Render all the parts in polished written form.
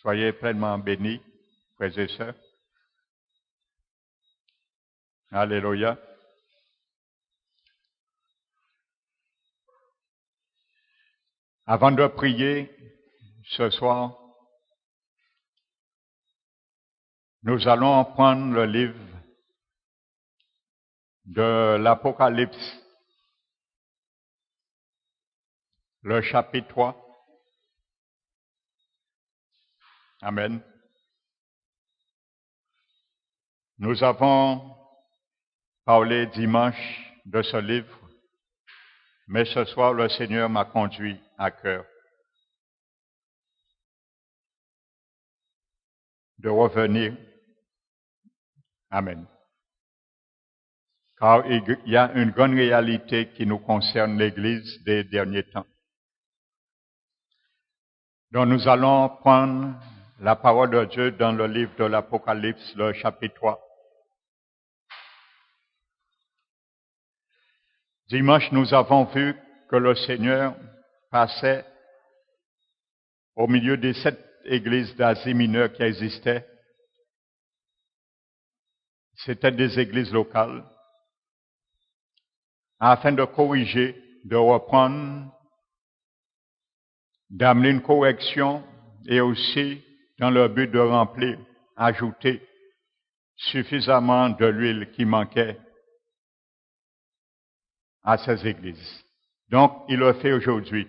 Soyez pleinement bénis, frères et sœurs. Alléluia. Avant de prier ce soir, nous allons prendre le livre de l'Apocalypse, le chapitre 3. Amen. Nous avons parlé dimanche de ce livre, mais ce soir, le Seigneur m'a conduit à cœur de revenir. Amen. Car il y a une grande réalité qui nous concerne, l'Église des derniers temps. Donc nous allons prendre la parole de Dieu dans le livre de l'Apocalypse, le chapitre 3. Dimanche, nous avons vu que le Seigneur passait au milieu des 7 églises d'Asie mineure qui existaient. C'étaient des églises locales, afin de corriger, de reprendre, d'amener une correction et aussi dans le but de remplir, ajouter suffisamment de l'huile qui manquait à ces églises. Donc, il le fait aujourd'hui.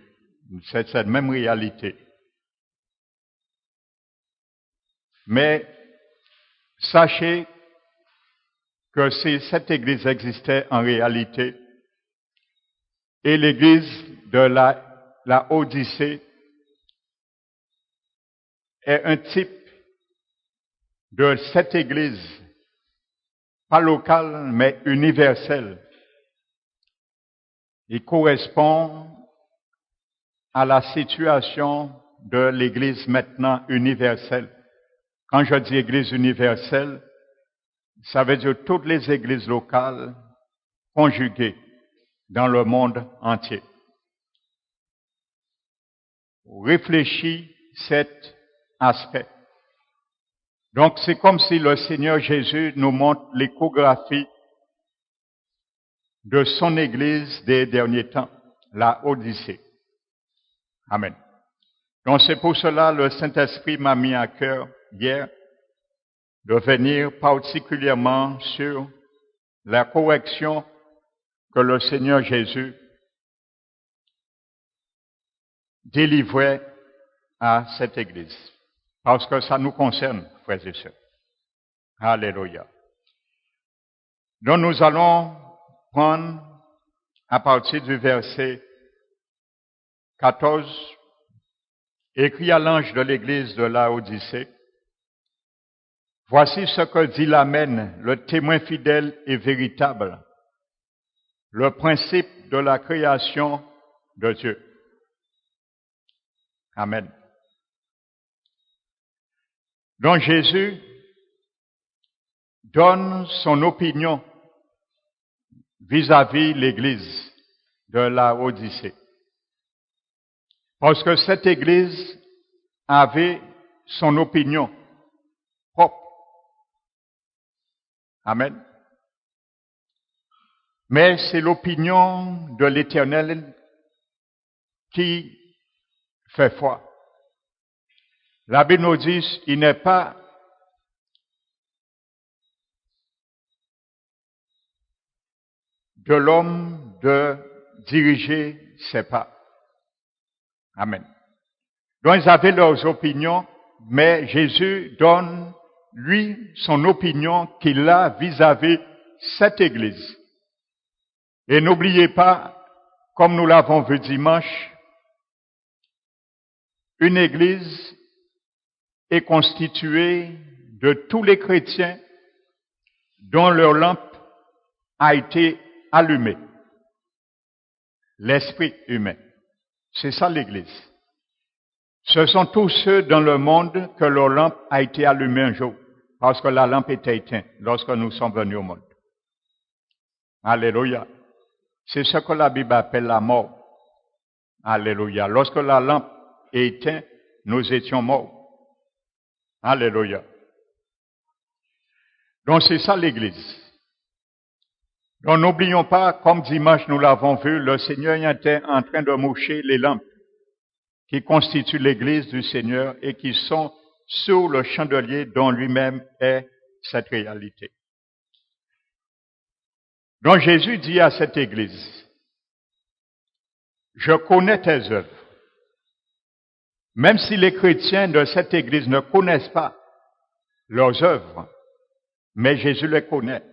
C'est cette même réalité. Mais sachez que si cette église existait en réalité, et l'église de la Odyssée est un type de cette église, pas locale, mais universelle. Il correspond à la situation de l'église maintenant universelle. Quand je dis église universelle, ça veut dire toutes les églises locales conjuguées dans le monde entier. Réfléchis cet aspect. Donc, c'est comme si le Seigneur Jésus nous montre l'échographie de son Église des derniers temps, la Odyssée. Amen. Donc, c'est pour cela le Saint-Esprit m'a mis à cœur hier de venir particulièrement sur la correction que le Seigneur Jésus délivrait à cette Église. Parce que ça nous concerne, frères et sœurs. Alléluia. Donc nous allons prendre à partir du verset 14, écrit à l'ange de l'Église de la Odyssée. Voici ce que dit l'Amen, le témoin fidèle et véritable, le principe de la création de Dieu. Amen. Donc Jésus donne son opinion vis-à-vis l'Église de la Odyssée. Parce que cette Église avait son opinion propre. Amen. Mais c'est l'opinion de l'Éternel qui fait foi. La Bible nous dit, il n'est pas de l'homme de diriger ses pas. Amen. Donc ils avaient leurs opinions, mais Jésus donne, lui, son opinion qu'il a vis-à-vis cette Église. Et n'oubliez pas, comme nous l'avons vu dimanche, une Église est constituée de tous les chrétiens dont leur lampe a été allumée. L'esprit humain. C'est ça l'Église. Ce sont tous ceux dans le monde que leur lampe a été allumée un jour, parce que la lampe était éteinte lorsque nous sommes venus au monde. Alléluia. C'est ce que la Bible appelle la mort. Alléluia. Lorsque la lampe est éteinte, nous étions morts. Alléluia. Donc c'est ça l'Église. Donc n'oublions pas, comme dimanche nous l'avons vu, le Seigneur était en train de moucher les lampes qui constituent l'Église du Seigneur et qui sont sur le chandelier dont lui-même est cette réalité. Donc Jésus dit à cette Église, je connais tes œuvres. Même si les chrétiens de cette Église ne connaissent pas leurs œuvres, mais Jésus les connaît.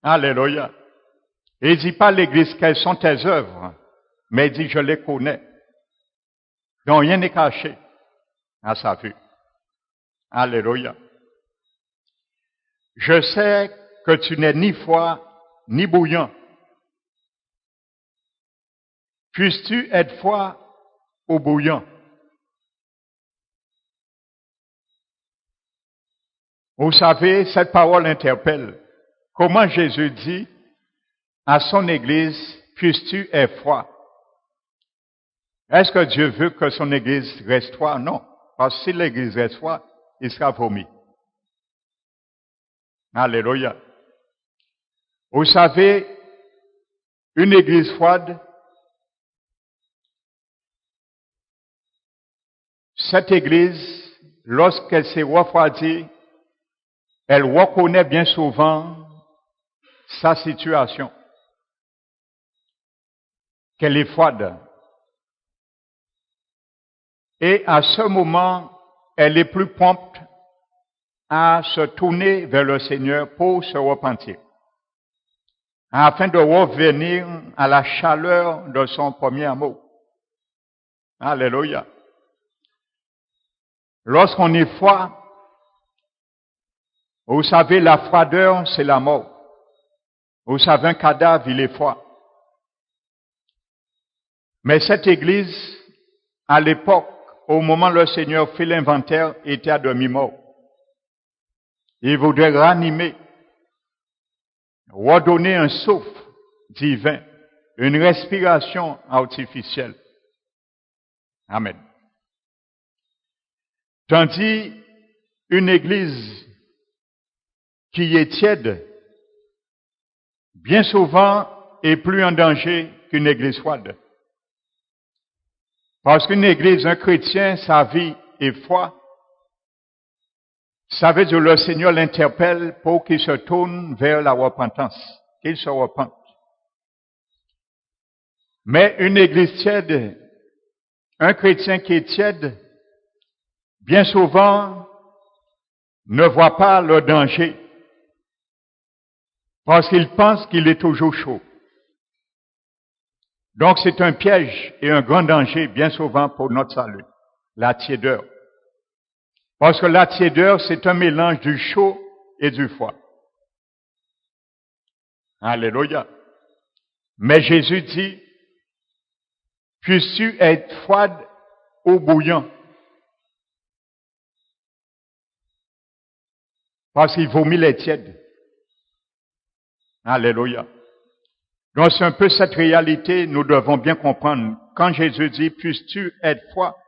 Alléluia. Et il dit pas à l'Église quelles sont tes œuvres, mais il dit je les connais. Donc rien n'est caché à sa vue. Alléluia. Je sais que tu n'es ni froid ni bouillant. Puisses-tu être froid ou bouillant? Vous savez, cette parole interpelle. Comment Jésus dit à son Église, puisses-tu être froid? Est-ce que Dieu veut que son Église reste froid? Non. Parce que si l'Église reste froid, il sera vomi. Alléluia. Vous savez, une Église froide, cette Église, lorsqu'elle s'est refroidie, elle reconnaît bien souvent sa situation, qu'elle est froide. Et à ce moment, elle est plus prompte à se tourner vers le Seigneur pour se repentir, afin de revenir à la chaleur de son premier amour. Alléluia. Lorsqu'on est froid, vous savez, la froideur, c'est la mort. Vous savez, un cadavre, il est froid. Mais cette Église, à l'époque, au moment où le Seigneur fait l'inventaire, était à demi-mort. Il voudrait ranimer, redonner un souffle divin, une respiration artificielle. Amen. Tandis une Église qui est tiède, bien souvent, est plus en danger qu'une Église froide. Parce qu'une Église, un chrétien, sa vie est froide. Ça veut dire que le Seigneur l'interpelle pour qu'il se tourne vers la repentance, qu'il se repente. Mais une Église tiède, un chrétien qui est tiède, bien souvent, ne voit pas le danger. Parce qu'il pense qu'il est toujours chaud. Donc c'est un piège et un grand danger bien souvent pour notre salut, la tiédeur. Parce que la tiédeur, c'est un mélange du chaud et du froid. Alléluia. Mais Jésus dit, puisses-tu être froide ou bouillant? Parce qu'il vomit les tièdes. Alléluia. Donc c'est un peu cette réalité, nous devons bien comprendre. Quand Jésus dit, puisses-tu être froid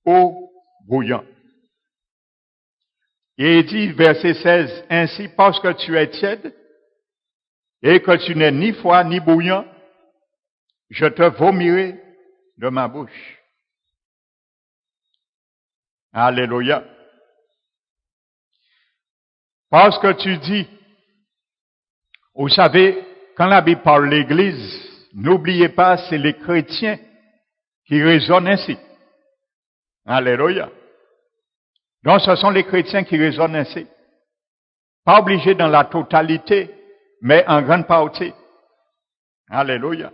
ou bouillant? Et il dit, verset 16, ainsi parce que tu es tiède et que tu n'es ni froid ni bouillant, je te vomirai de ma bouche. Alléluia. Parce que tu dis, vous savez, quand la Bible parle de l'Église, n'oubliez pas, c'est les chrétiens qui raisonnent ainsi. Alléluia. Donc, ce sont les chrétiens qui raisonnent ainsi. Pas obligés dans la totalité, mais en grande partie. Alléluia.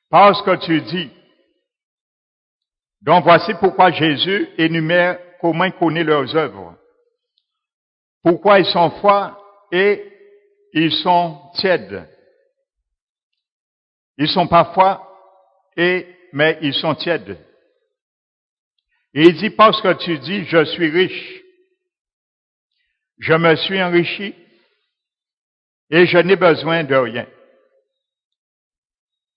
Parce que tu dis. Donc, voici pourquoi Jésus énumère comment il connaît leurs œuvres. Pourquoi ils sont froids et ils sont tièdes. Ils sont pas froids, mais ils sont tièdes. Et il dit, parce que tu dis, je suis riche, je me suis enrichi, et je n'ai besoin de rien.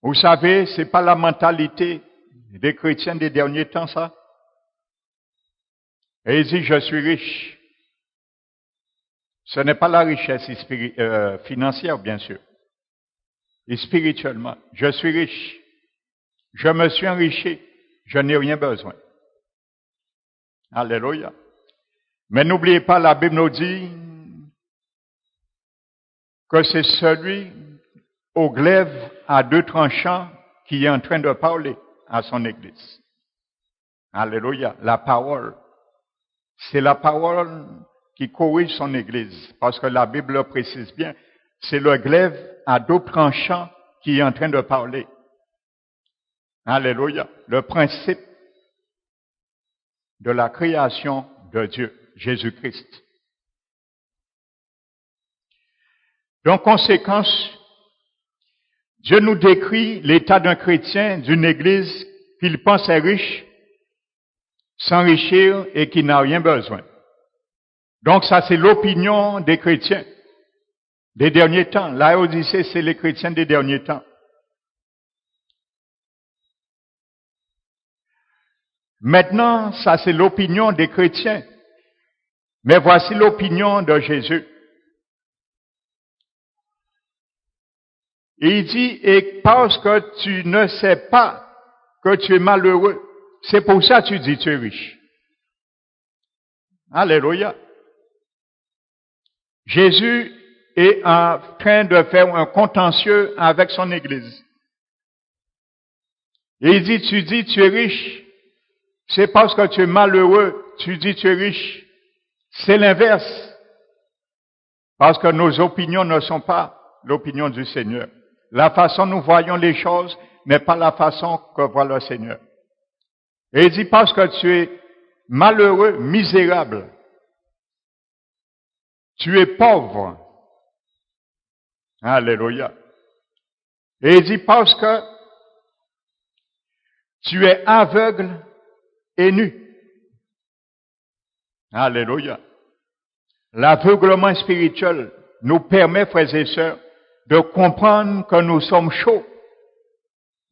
Vous savez, c'est pas la mentalité des chrétiens des derniers temps, ça. Et il dit, je suis riche. Ce n'est pas la richesse financière, bien sûr. Et spirituellement, je suis riche. Je me suis enrichi. Je n'ai rien besoin. Alléluia. Mais n'oubliez pas, la Bible nous dit que c'est celui au glaive à deux tranchants qui est en train de parler à son Église. Alléluia. La parole. C'est la parole qui corrige son Église. Parce que la Bible le précise bien. C'est le glaive à deux tranchants qui est en train de parler. Alléluia. Le principe de la création de Dieu, Jésus-Christ. Donc, conséquence, Dieu nous décrit l'état d'un chrétien, d'une église qu'il pense est riche, s'enrichir et qui n'a rien besoin. Donc, ça, c'est l'opinion des chrétiens des derniers temps. Laodicée, c'est les chrétiens des derniers temps. Maintenant, ça, c'est l'opinion des chrétiens. Mais voici l'opinion de Jésus. Il dit, et parce que tu ne sais pas que tu es malheureux, c'est pour ça que tu dis que tu es riche. Alléluia. Jésus est en train de faire un contentieux avec son Église. Et il dit, tu dis tu es riche, c'est parce que tu es malheureux, tu dis tu es riche. C'est l'inverse. Parce que nos opinions ne sont pas l'opinion du Seigneur. La façon dont nous voyons les choses n'est pas la façon que voit le Seigneur. Et il dit parce que tu es malheureux, misérable. Tu es pauvre. Alléluia. Et il dit parce que tu es aveugle et nu. Alléluia. L'aveuglement spirituel nous permet, frères et sœurs, de comprendre que nous sommes chauds,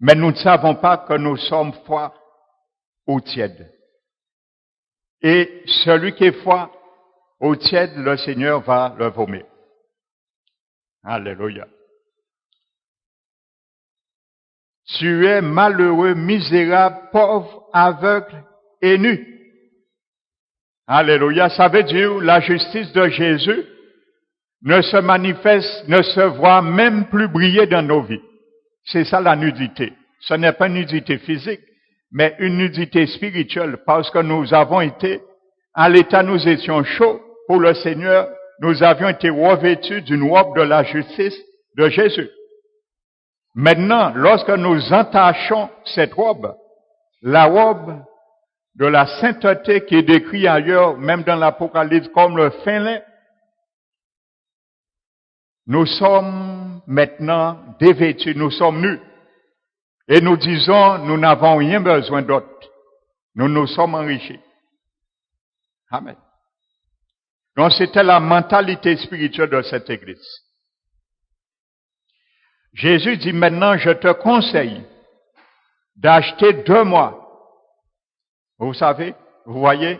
mais nous ne savons pas que nous sommes froids ou tièdes. Et celui qui est froid ou tiède, le Seigneur va le vomir. Alléluia. Tu es malheureux, misérable, pauvre, aveugle et nu. Alléluia. Ça veut dire la justice de Jésus ne se manifeste, ne se voit même plus briller dans nos vies. C'est ça la nudité. Ce n'est pas une nudité physique, mais une nudité spirituelle, parce que nous avons été, à l'état nous étions chauds pour le Seigneur, nous avions été revêtus d'une robe de la justice de Jésus. Maintenant, lorsque nous entachons cette robe, la robe de la sainteté qui est décrite ailleurs, même dans l'Apocalypse, comme le fin lin, nous sommes maintenant dévêtus, nous sommes nus. Et nous disons, nous n'avons rien besoin d'autre. Nous nous sommes enrichis. Amen. Donc c'était la mentalité spirituelle de cette église. Jésus dit maintenant, je te conseille d'acheter 2 mois. Vous savez, vous voyez,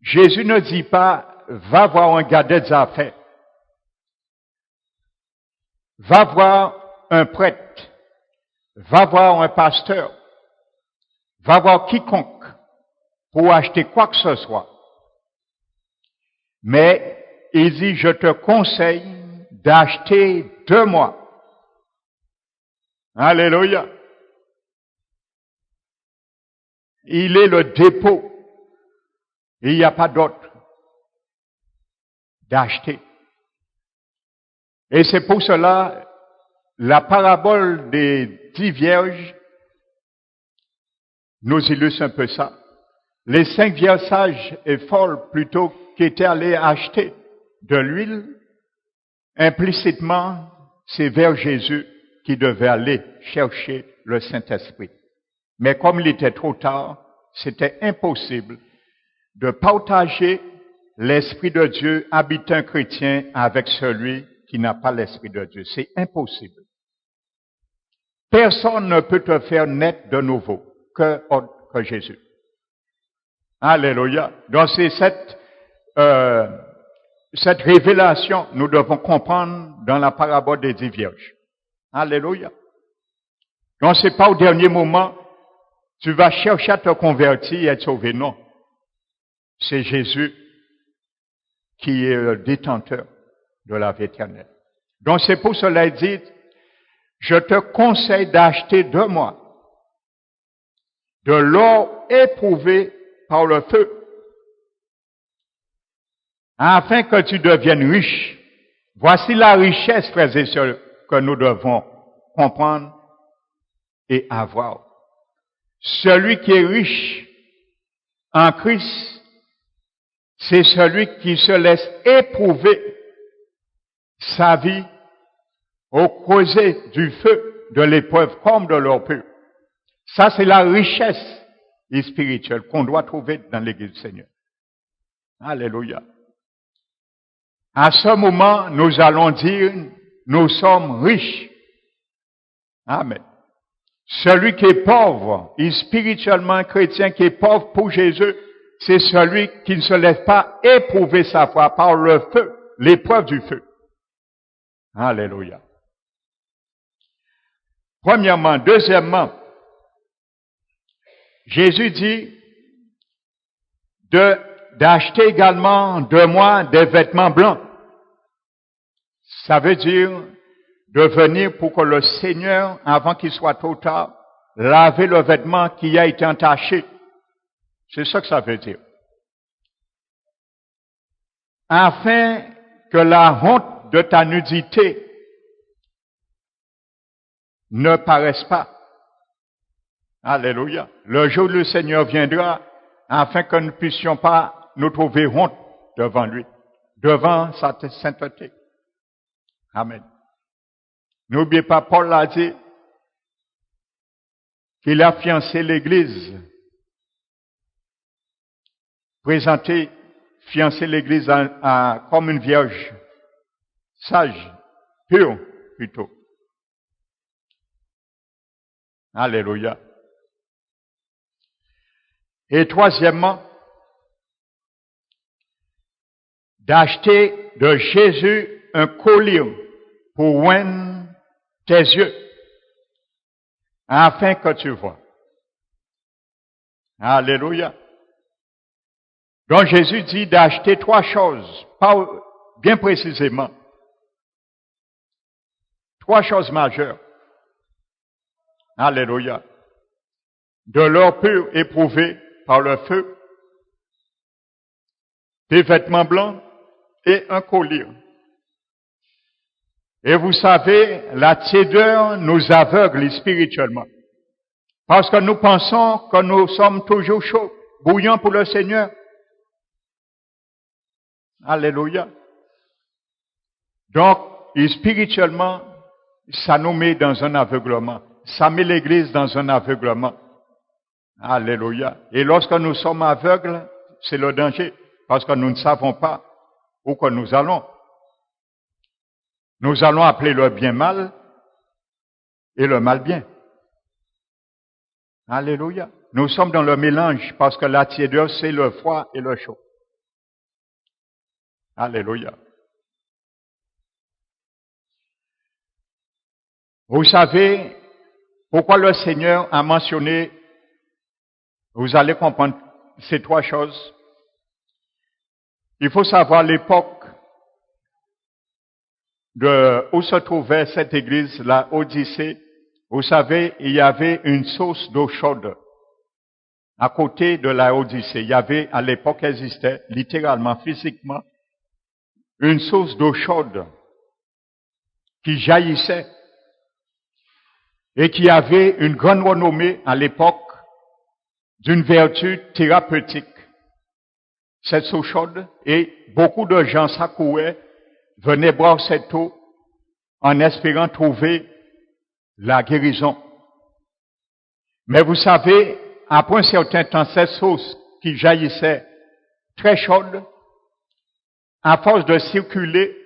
Jésus ne dit pas, va voir un gars des affaires. Va voir un prêtre. Va voir un pasteur. Va voir quiconque pour acheter quoi que ce soit. Mais il dit, je te conseille d'acheter 2 mois. Alléluia. Il est le dépôt. Il n'y a pas d'autre. D'acheter. Et c'est pour cela, la parabole des 10 vierges nous illustre un peu ça. Les 5 vierges sages et folles, plutôt, qui étaient allées acheter de l'huile, implicitement, c'est vers Jésus qui devait aller chercher le Saint-Esprit. Mais comme il était trop tard, c'était impossible de partager l'Esprit de Dieu habitant chrétien avec celui qui n'a pas l'Esprit de Dieu. C'est impossible. Personne ne peut te faire naître de nouveau que Jésus. Alléluia. Donc c'est cette révélation, nous devons comprendre dans la parabole des 10 vierges. Alléluia. Donc c'est pas au dernier moment, tu vas chercher à te convertir et être sauvé. Non. C'est Jésus qui est le détenteur de la vie éternelle. Donc c'est pour cela qu'il dit, je te conseille d'acheter de moi de l'or éprouvé par le feu, afin que tu deviennes riche. Voici la richesse, frères et sœurs, que nous devons comprendre et avoir. Celui qui est riche en Christ, c'est celui qui se laisse éprouver sa vie au creuset du feu de l'épreuve comme de l'or pur. Ça, c'est la richesse spirituelle qu'on doit trouver dans l'Église du Seigneur. Alléluia. À ce moment, nous allons dire, nous sommes riches. Amen. Celui qui est pauvre, spirituellement chrétien, qui est pauvre pour Jésus, c'est celui qui ne se laisse pas éprouver sa foi par le feu, l'épreuve du feu. Alléluia. Premièrement. Deuxièmement, Jésus dit d'acheter également de moi des vêtements blancs. Ça veut dire de venir pour que le Seigneur, avant qu'il soit trop tard, lave le vêtement qui a été entaché. C'est ça que ça veut dire. Afin que la honte de ta nudité ne paraisse pas. Alléluia. Le jour où le Seigneur viendra, afin que nous ne puissions pas nous trouver honte devant lui, devant sa sainteté. Amen. N'oubliez pas, Paul l'a dit, qu'il a fiancé l'Église. Fiancé l'Église comme une vierge, sage, pure plutôt. Alléluia. Et troisièmement, d'acheter de Jésus un collier pour oindre tes yeux, afin que tu vois. Alléluia. Donc Jésus dit d'acheter 3 choses, bien précisément. 3 choses majeures. Alléluia. De l'or pur éprouvé par le feu, des vêtements blancs et un collier. Et vous savez, la tiédeur nous aveugle spirituellement. Parce que nous pensons que nous sommes toujours chauds, bouillants pour le Seigneur. Alléluia. Donc, spirituellement, ça nous met dans un aveuglement. Ça met l'Église dans un aveuglement. Alléluia. Et lorsque nous sommes aveugles, c'est le danger. Parce que nous ne savons pas où que nous allons. Nous allons appeler le bien mal et le mal bien. Alléluia. Nous sommes dans le mélange parce que la tiédeur, c'est le froid et le chaud. Alléluia. Vous savez pourquoi le Seigneur a mentionné, vous allez comprendre ces 3 choses. Il faut savoir l'époque où se trouvait cette église, la Odyssée. Vous savez, il y avait une source d'eau chaude à côté de la Odyssée. Il y avait, à l'époque, existait, littéralement, physiquement, une source d'eau chaude qui jaillissait et qui avait une grande renommée à l'époque d'une vertu thérapeutique. Cette eau chaude, et beaucoup de gens s'accouraient, venaient boire cette eau en espérant trouver la guérison. Mais vous savez, après un certain temps, cette source qui jaillissait très chaude, à force de circuler,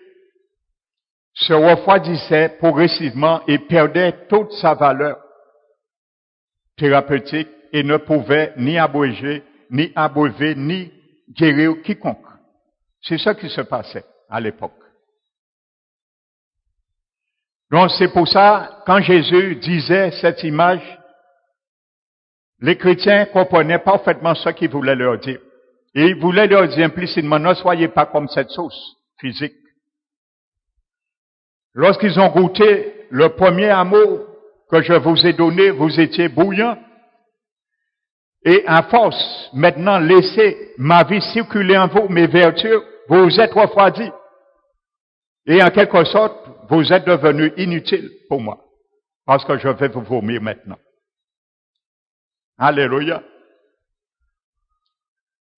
se refroidissait progressivement et perdait toute sa valeur thérapeutique et ne pouvait ni abréger ni abreuver, ni guérir quiconque. C'est ça qui se passait à l'époque. Donc c'est pour ça, quand Jésus disait cette image, les chrétiens comprenaient parfaitement ce qu'il voulait leur dire. Et il voulait leur dire implicitement, ne soyez pas comme cette sauce physique. Lorsqu'ils ont goûté le premier amour que je vous ai donné, vous étiez bouillants. Et à force, maintenant, laissez ma vie circuler en vous, mes vertus, vous vous êtes refroidis. Et en quelque sorte, vous êtes devenus inutiles pour moi. Parce que je vais vous vomir maintenant. Alléluia.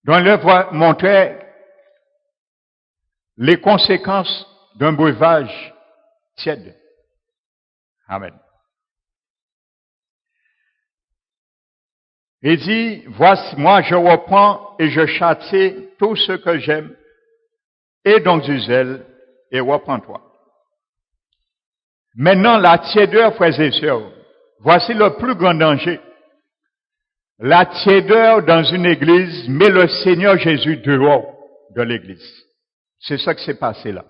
Donc l'œuvre montrait les conséquences d'un breuvage tiède. Amen. Il dit, voici, moi je reprends et je châtie tout ce que j'aime, et donc du zèle, et reprends-toi. Maintenant, la tiédeur, frères et sœurs, voici le plus grand danger. La tiédeur dans une église met le Seigneur Jésus dehors de l'église. C'est ça qui s'est passé là.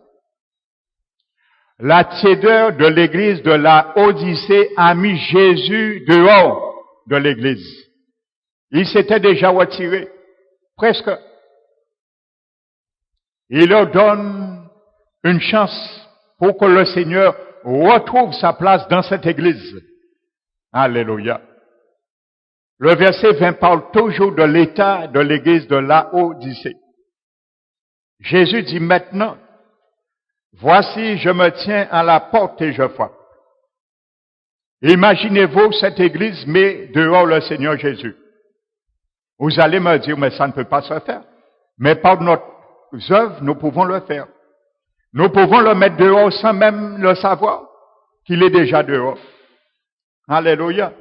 La tiédeur de l'église de la Odyssée a mis Jésus dehors de l'église. Il s'était déjà retiré, presque. Il leur donne une chance pour que le Seigneur retrouve sa place dans cette église. Alléluia. Le verset 20 parle toujours de l'état de l'église de Laodicée. Jésus dit maintenant, voici, je me tiens à la porte et je frappe. Imaginez-vous cette église met dehors le Seigneur Jésus. Vous allez me dire, mais ça ne peut pas se faire. Mais par notre œuvre, nous pouvons le faire. Nous pouvons le mettre dehors sans même le savoir qu'il est déjà dehors. Alléluia.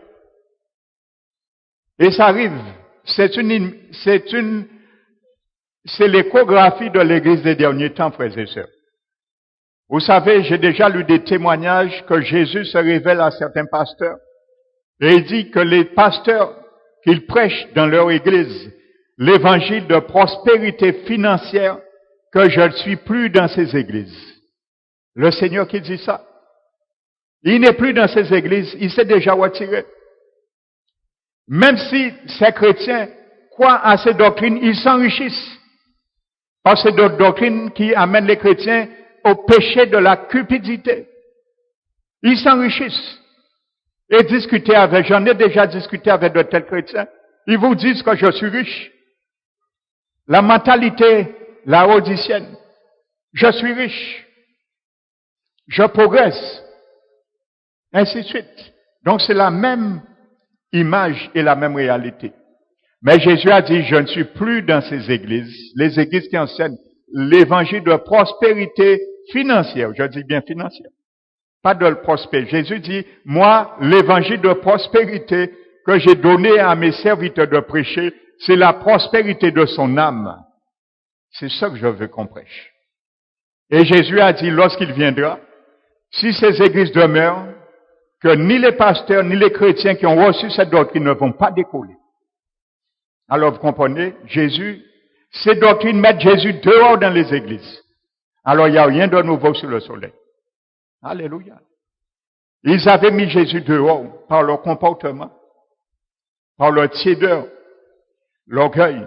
Et ça arrive. C'est l'échographie de l'Église des derniers temps, frères et sœurs. Vous savez, j'ai déjà lu des témoignages que Jésus se révèle à certains pasteurs. Et il dit que les pasteurs qu'ils prêchent dans leur Église, l'évangile de prospérité financière, que je ne suis plus dans ces églises. Le Seigneur qui dit ça. Il n'est plus dans ces églises, il s'est déjà retiré. Même si ces chrétiens croient à ces doctrines, ils s'enrichissent. Parce que c'est d'autres doctrines qui amènent les chrétiens au péché de la cupidité. Ils s'enrichissent. Et j'en ai déjà discuté avec de tels chrétiens. Ils vous disent que je suis riche. La mentalité laodicienne. Je suis riche. Je progresse. Ainsi de suite. Donc c'est la même image et la même réalité. Mais Jésus a dit, je ne suis plus dans ces églises, les églises qui enseignent l'évangile de prospérité financière. Je dis bien financière. Pas de prospérité. Jésus dit, moi, l'évangile de prospérité que j'ai donné à mes serviteurs de prêcher, c'est la prospérité de son âme. C'est ça que je veux qu'on prêche. Et Jésus a dit, lorsqu'il viendra, si ces églises demeurent, que ni les pasteurs, ni les chrétiens qui ont reçu cette doctrine ne vont pas décoller. Alors vous comprenez, Jésus, ces doctrines mettent Jésus dehors dans les églises. Alors il n'y a rien de nouveau sous le soleil. Alléluia. Ils avaient mis Jésus dehors par leur comportement, par leur tiédeur. L'orgueil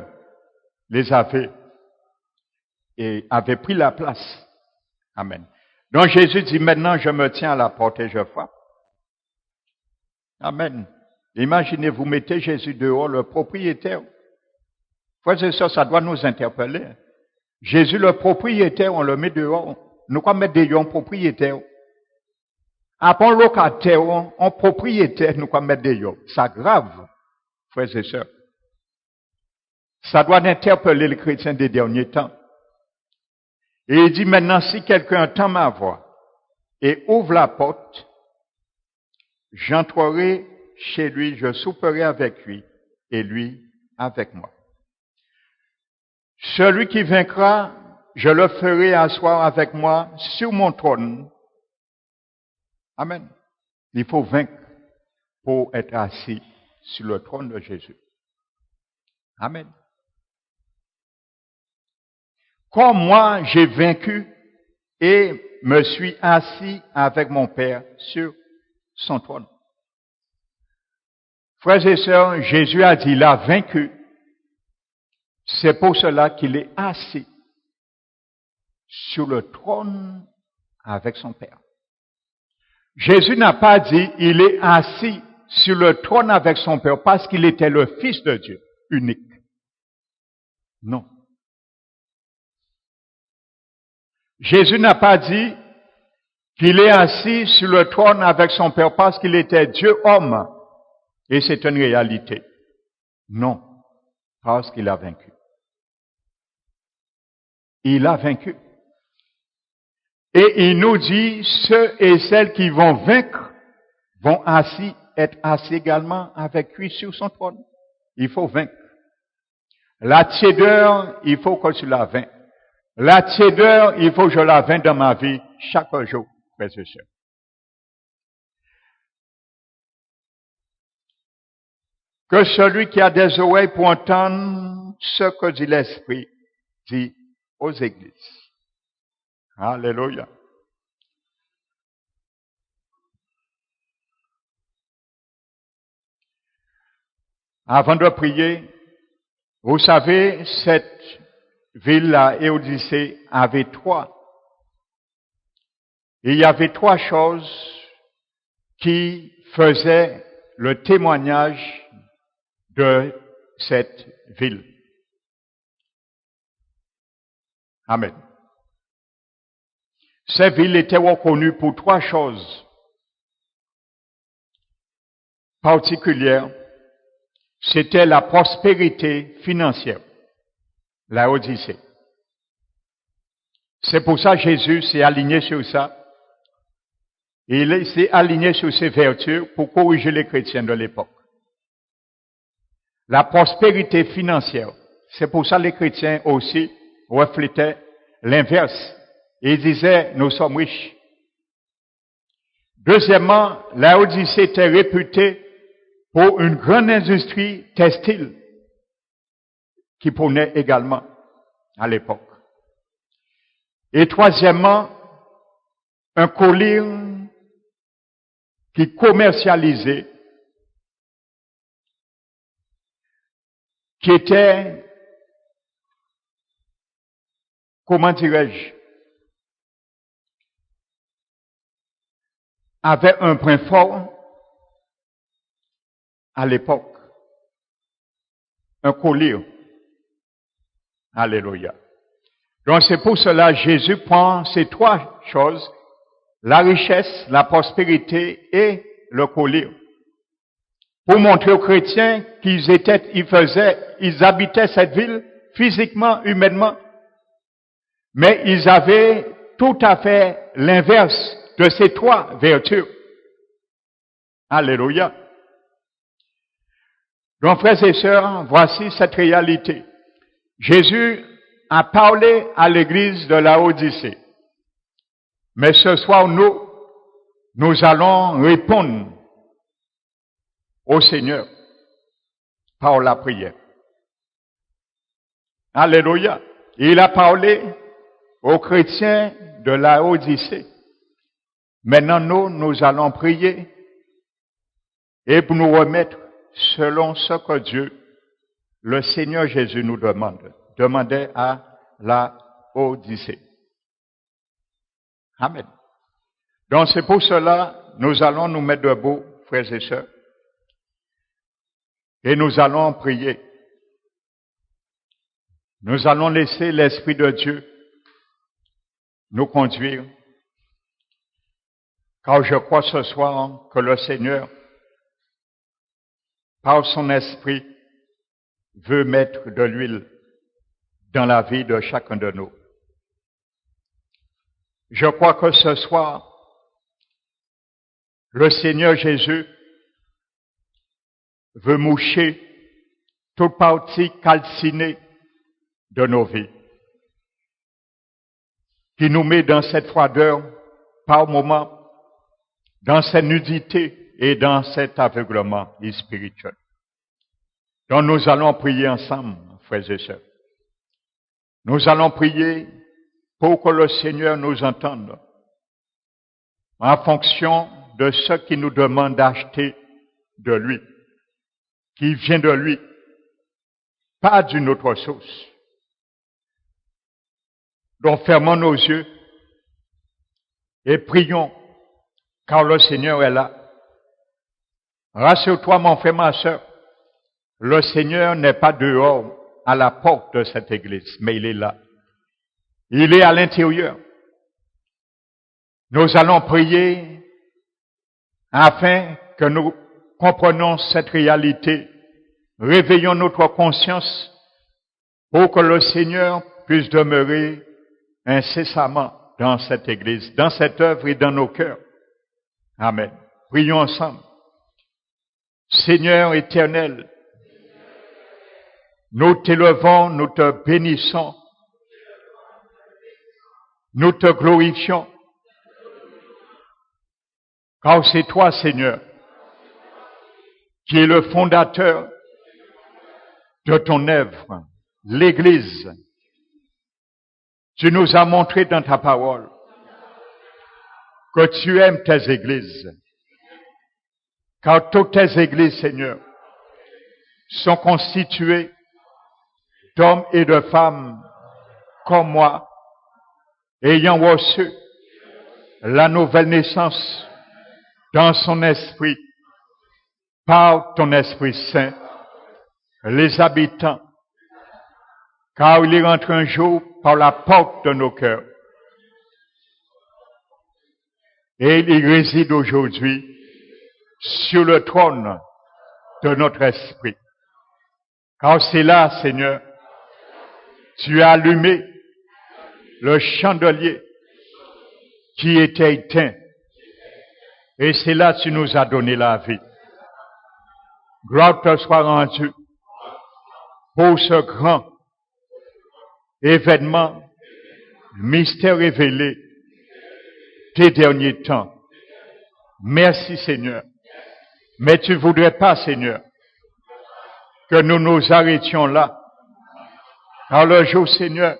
les avait et avait pris la place. Amen. Donc Jésus dit, maintenant je me tiens à la porte et je frappe. Amen. Imaginez, vous mettez Jésus dehors, le propriétaire. Frères et sœurs, ça doit nous interpeller. Jésus, le propriétaire, on le met dehors. Nous quoi mettre dehors propriétaire. Après locataire, on propriétaire, nous quoi mettre dehors. C'est grave, frères et sœurs. Ça doit interpeller les chrétiens des derniers temps. Et il dit maintenant, si quelqu'un entend ma voix et ouvre la porte, j'entrerai chez lui, je souperai avec lui et lui avec moi. Celui qui vaincra, je le ferai asseoir avec moi sur mon trône. Amen. Il faut vaincre pour être assis sur le trône de Jésus. Amen. Comme moi, j'ai vaincu et me suis assis avec mon Père sur son trône. Frères et sœurs, Jésus a dit, il a vaincu. C'est pour cela qu'il est assis sur le trône avec son Père. Jésus n'a pas dit, il est assis sur le trône avec son Père parce qu'il était le Fils de Dieu, unique. Non. Jésus n'a pas dit qu'il est assis sur le trône avec son Père parce qu'il était Dieu homme. Et c'est une réalité. Non. Parce qu'il a vaincu. Il a vaincu. Et il nous dit, ceux et celles qui vont vaincre vont être assis également avec lui sur son trône. Il faut vaincre. La tiédeur, il faut que tu la vainques. La tiédeur, il faut que je la vainque dans ma vie chaque jour, frères et sœurs. Que celui qui a des oreilles pour entendre ce que dit l'Esprit dit aux églises. Alléluia. Avant de prier, vous savez, cette ville-là, Théodicée, avait il y avait trois choses qui faisaient le témoignage de cette ville. Amen. Cette ville était reconnue pour trois choses particulières. C'était la prospérité financière, la Odyssée. C'est pour ça que Jésus s'est aligné sur ça. Il s'est aligné sur ses vertus pour corriger les chrétiens de l'époque. La prospérité financière. C'est pour ça que les chrétiens aussi reflétaient l'inverse. Ils disaient, nous sommes riches. Deuxièmement, la Odyssée était réputée pour une grande industrie textile qui prônait également à l'époque. Et troisièmement, un collier qui commercialisait, qui était, comment dirais-je, avait un point fort à l'époque. Un collier. Alléluia. Donc c'est pour cela que Jésus prend ces trois choses, la richesse, la prospérité et le collier, pour montrer aux chrétiens ils habitaient cette ville physiquement, humainement, mais ils avaient tout à fait l'inverse de ces trois vertus. Alléluia. Donc, frères et sœurs, voici cette réalité. Jésus a parlé à l'église de la Odyssée. Mais ce soir, nous allons répondre au Seigneur par la prière. Alléluia. Il a parlé aux chrétiens de la Odyssée. Maintenant, nous allons prier et pour nous remettre selon ce que Dieu, le Seigneur Jésus nous demandait à la Odyssée. Amen. Donc c'est pour cela, nous allons nous mettre debout, frères et sœurs, et nous allons prier. Nous allons laisser l'Esprit de Dieu nous conduire, car je crois ce soir que le Seigneur, par son esprit, veut mettre de l'huile dans la vie de chacun de nous. Je crois que ce soir, le Seigneur Jésus veut moucher toute partie calcinée de nos vies, qui nous met dans cette froideur par moment, dans cette nudité et dans cet aveuglement spirituel. dont nous allons prier ensemble, frères et sœurs. Nous allons prier pour que le Seigneur nous entende en fonction de ce qu'il nous demande d'acheter de lui, qui vient de lui, pas d'une autre source. Donc fermons nos yeux et prions, car le Seigneur est là. Rassure-toi, mon frère, ma sœur, le Seigneur n'est pas dehors à la porte de cette église, mais il est là. Il est à l'intérieur. Nous allons prier afin que nous comprenions cette réalité. Réveillons notre conscience pour que le Seigneur puisse demeurer incessamment dans cette église, dans cette œuvre et dans nos cœurs. Amen. Prions ensemble. Seigneur éternel, nous t'élevons, nous te bénissons, nous te glorifions, car c'est toi, Seigneur, qui es le fondateur de ton œuvre, l'Église. Tu nous as montré dans ta parole que tu aimes tes églises, car toutes tes églises, Seigneur, sont constituées d'hommes et de femmes comme moi, ayant reçu la nouvelle naissance dans son esprit, par ton Esprit Saint, les habitants, car il est rentré un jour par la porte de nos cœurs. Et il réside aujourd'hui sur le trône de notre esprit. Car c'est là, Seigneur, tu as allumé le chandelier qui était éteint. Et c'est là que tu nous as donné la vie. Gloire te soit rendue pour ce grand événement, mystère révélé des derniers temps. Merci, Seigneur. Mais tu voudrais pas, Seigneur, que nous nous arrêtions là. Car le jour, Seigneur,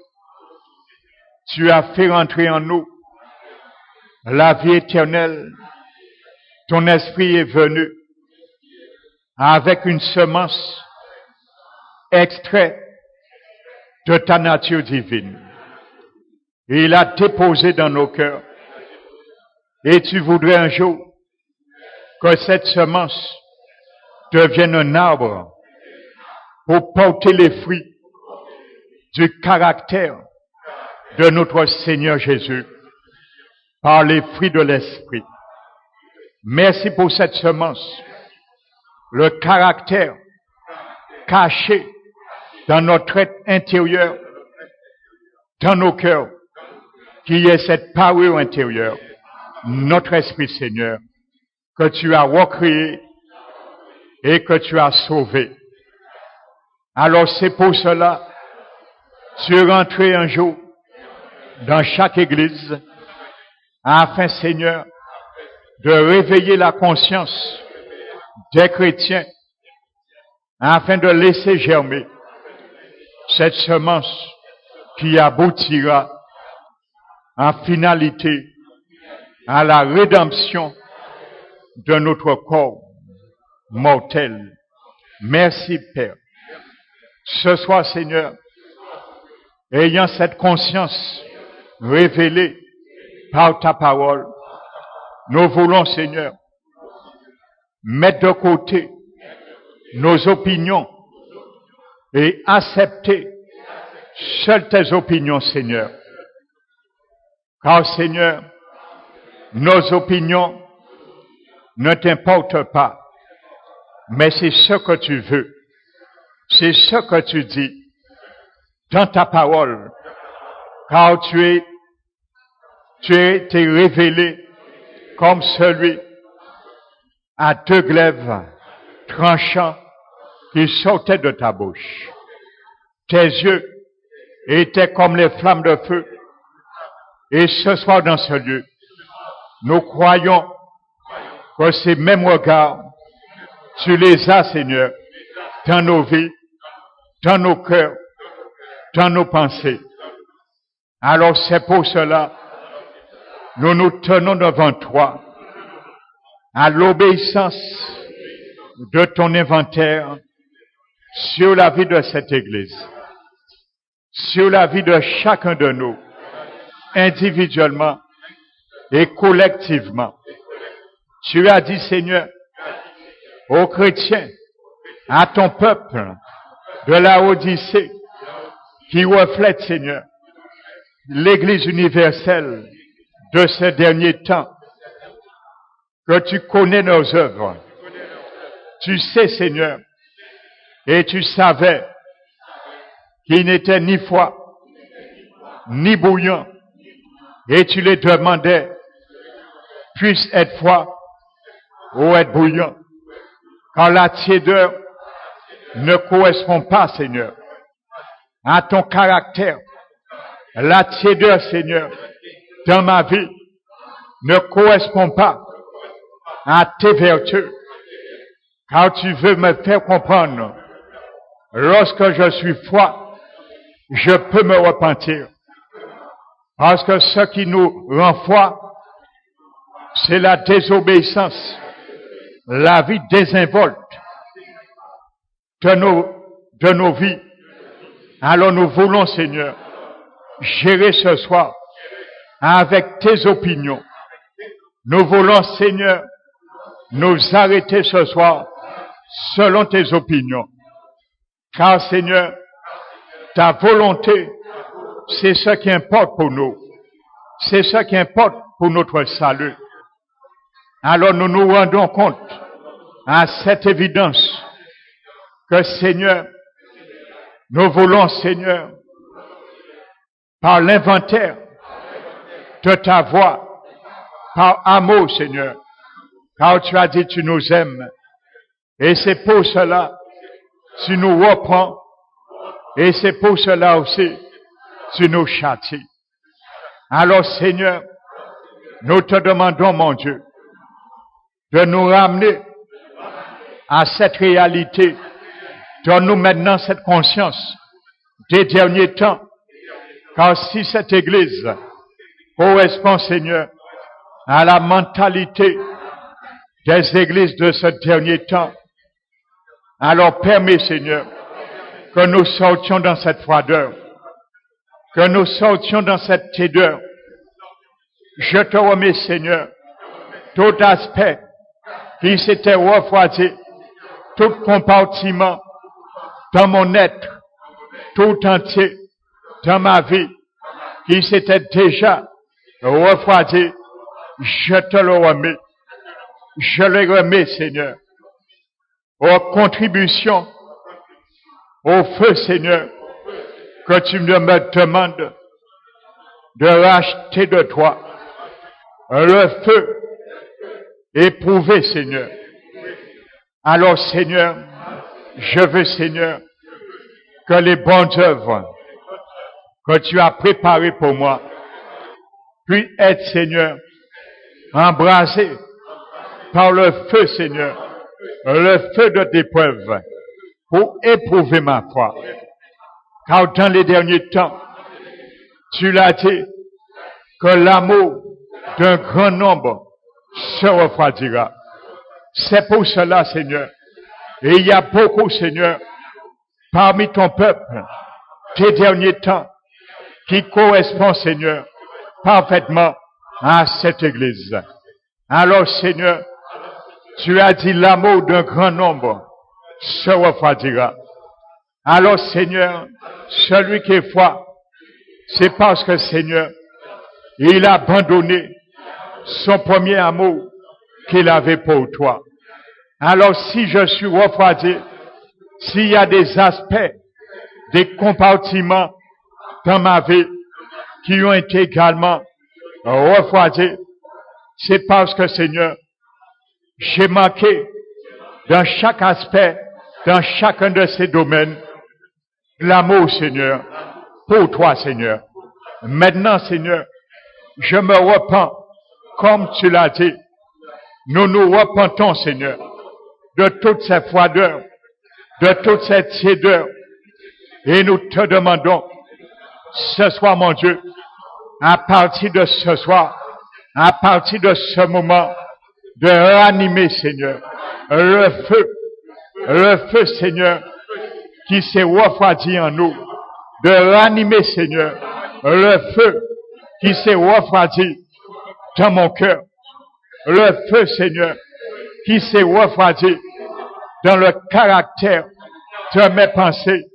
tu as fait rentrer en nous la vie éternelle. Ton esprit est venu avec une semence extraite de ta nature divine. Et il a déposé dans nos cœurs. Et tu voudrais un jour que cette semence devienne un arbre pour porter les fruits du caractère de notre Seigneur Jésus par les fruits de l'Esprit. Merci pour cette semence, le caractère caché dans notre être intérieur, dans nos cœurs, qui est cette parure intérieure, notre Esprit, Seigneur, que tu as recréé et que tu as sauvé. Alors c'est pour cela, tu es rentré un jour dans chaque église, afin, Seigneur, de réveiller la conscience des chrétiens, afin de laisser germer cette semence qui aboutira en finalité à la rédemption de notre corps mortel. Merci, Père. Ce soir, Seigneur, ayant cette conscience révélée par ta parole, nous voulons, Seigneur, mettre de côté nos opinions et accepter seules tes opinions, Seigneur. Car, Seigneur, nos opinions ne t'importent pas, mais c'est ce que tu veux. C'est ce que tu dis dans ta parole, car tu t'es révélé comme celui à deux glaives tranchants qui sortaient de ta bouche. Tes yeux étaient comme les flammes de feu. Et ce soir dans ce lieu, nous croyons que ces mêmes regards, tu les as, Seigneur, dans nos vies, dans nos cœurs, dans nos pensées. Alors c'est pour cela, nous nous tenons devant toi, à l'obéissance de ton inventaire sur la vie de cette Église, sur la vie de chacun de nous, individuellement et collectivement. Tu as dit, Seigneur, aux chrétiens, à ton peuple de la Odyssée, qui reflète, Seigneur, l'Église universelle de ces derniers temps, que tu connais nos œuvres. Tu sais, Seigneur, et tu savais qu'il n'était ni froid, ni bouillant, et tu les demandais, puisse être froid ou être bouillant, quand la tiédeur ne correspond pas, Seigneur, à ton caractère. La tiédeur, Seigneur, dans ma vie, ne correspond pas à tes vertus, car tu veux me faire comprendre, lorsque je suis froid, je peux me repentir. Parce que ce qui nous rend froid, c'est la désobéissance, la vie désinvolte de nos vies. Alors nous voulons, Seigneur, gérer ce soir avec tes opinions. Nous voulons, Seigneur, nous arrêter ce soir selon tes opinions. Car, Seigneur, ta volonté, c'est ce qui importe pour nous. C'est ce qui importe pour notre salut. Alors nous nous rendons compte à cette évidence que, Seigneur, nous voulons, Seigneur, par l'inventaire de ta voix, par amour, Seigneur, car tu as dit tu nous aimes. Et c'est pour cela tu nous reprends, et c'est pour cela aussi tu nous châties. Alors, Seigneur, nous te demandons, mon Dieu, de nous ramener à cette réalité. Donne-nous maintenant cette conscience des derniers temps. Car si cette Église correspond, Seigneur, à la mentalité des églises de ce dernier temps, alors permets, Seigneur, que nous sortions dans cette froideur, que nous sortions dans cette tiédeur. Je te remets, Seigneur, tout aspect qui s'était refroidi, tout compartiment dans mon être, tout entier, dans ma vie, qui s'était déjà refroidi, je te le remets. Je le remets, Seigneur, aux contributions, au feu, Seigneur, que tu me demandes de racheter de toi. Le feu éprouvé, Seigneur. Alors, Seigneur, je veux, Seigneur, que les bonnes œuvres que tu as préparées pour moi puissent être, Seigneur, embrasées par le feu, Seigneur, le feu de tes preuves, pour éprouver ma foi. Car dans les derniers temps, tu l'as dit, que l'amour d'un grand nombre se refroidira. C'est pour cela, Seigneur. Et il y a beaucoup, Seigneur, parmi ton peuple, tes derniers temps, qui correspond, Seigneur, parfaitement à cette Église. Alors, Seigneur, tu as dit l'amour d'un grand nombre se refroidira. Alors, Seigneur, celui qui est froid, c'est parce que, Seigneur, il a abandonné son premier amour qu'il avait pour toi. Alors, si je suis refroidi, s'il y a des aspects, des compartiments dans ma vie qui ont été également refroidis, c'est parce que, Seigneur, j'ai manqué dans chaque aspect, dans chacun de ces domaines, l'amour, Seigneur, pour toi, Seigneur. Maintenant, Seigneur, je me repens, comme tu l'as dit. Nous nous repentons, Seigneur, de toutes ces froideurs, de toute cette tiédeur. Et nous te demandons, ce soir, mon Dieu, à partir de ce soir, à partir de ce moment, de ranimer, Seigneur, le feu, Seigneur, qui s'est refroidi en nous, de ranimer, Seigneur, le feu qui s'est refroidi dans mon cœur, le feu, Seigneur, qui s'est refroidi dans le caractère de mes pensées,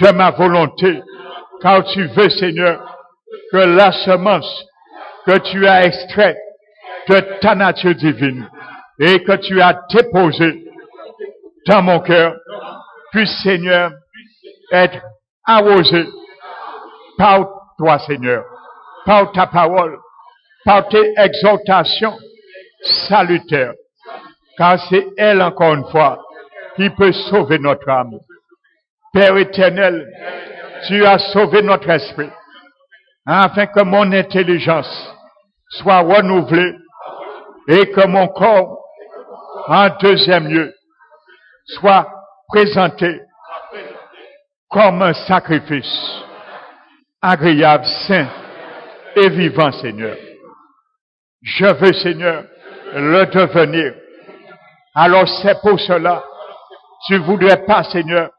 de ma volonté, car tu veux, Seigneur, que la semence que tu as extraite de ta nature divine et que tu as déposée dans mon cœur puisse, Seigneur, être arrosée par toi, Seigneur, par ta parole, par tes exhortations salutaires, car c'est elle, encore une fois, qui peut sauver notre âme. Père éternel, tu as sauvé notre esprit, afin que mon intelligence soit renouvelée et que mon corps, en deuxième lieu, soit présenté comme un sacrifice agréable, saint et vivant, Seigneur. Je veux, Seigneur, le devenir. Alors c'est pour cela, tu voudrais pas, Seigneur,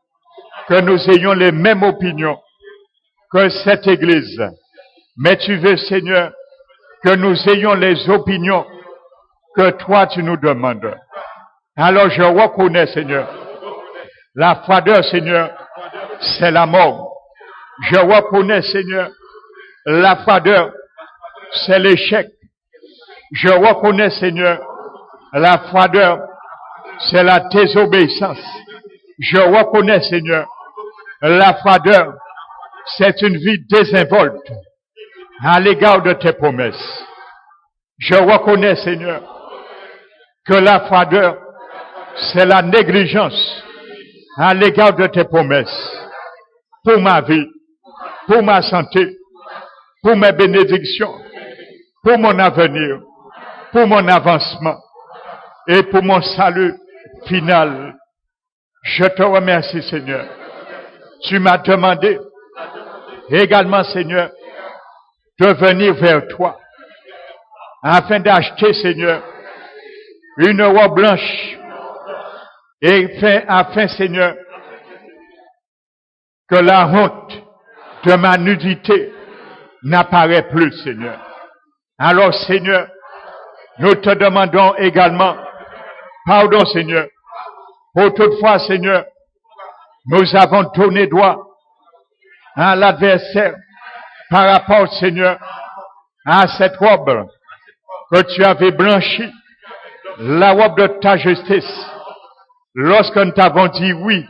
que nous ayons les mêmes opinions que cette Église. Mais tu veux, Seigneur, que nous ayons les opinions que toi tu nous demandes. Alors je reconnais, Seigneur, la froideur, Seigneur, c'est la mort. Je reconnais, Seigneur, la froideur, c'est l'échec. Je reconnais, Seigneur, la froideur, c'est la désobéissance. Je reconnais, Seigneur, la froideur, c'est une vie désinvolte à l'égard de tes promesses. Je reconnais, Seigneur, que la froideur, c'est la négligence à l'égard de tes promesses pour ma vie, pour ma santé, pour mes bénédictions, pour mon avenir, pour mon avancement et pour mon salut final. Je te remercie, Seigneur. Tu m'as demandé également, Seigneur, de venir vers toi afin d'acheter, Seigneur, une robe blanche et afin, Seigneur, que la honte de ma nudité n'apparaît plus, Seigneur. Alors, Seigneur, nous te demandons également pardon, Seigneur, pour toutefois, Seigneur, nous avons donné droit à l'adversaire par rapport, Seigneur, à cette robe que tu avais blanchie, la robe de ta justice. Lorsque nous t'avons dit oui,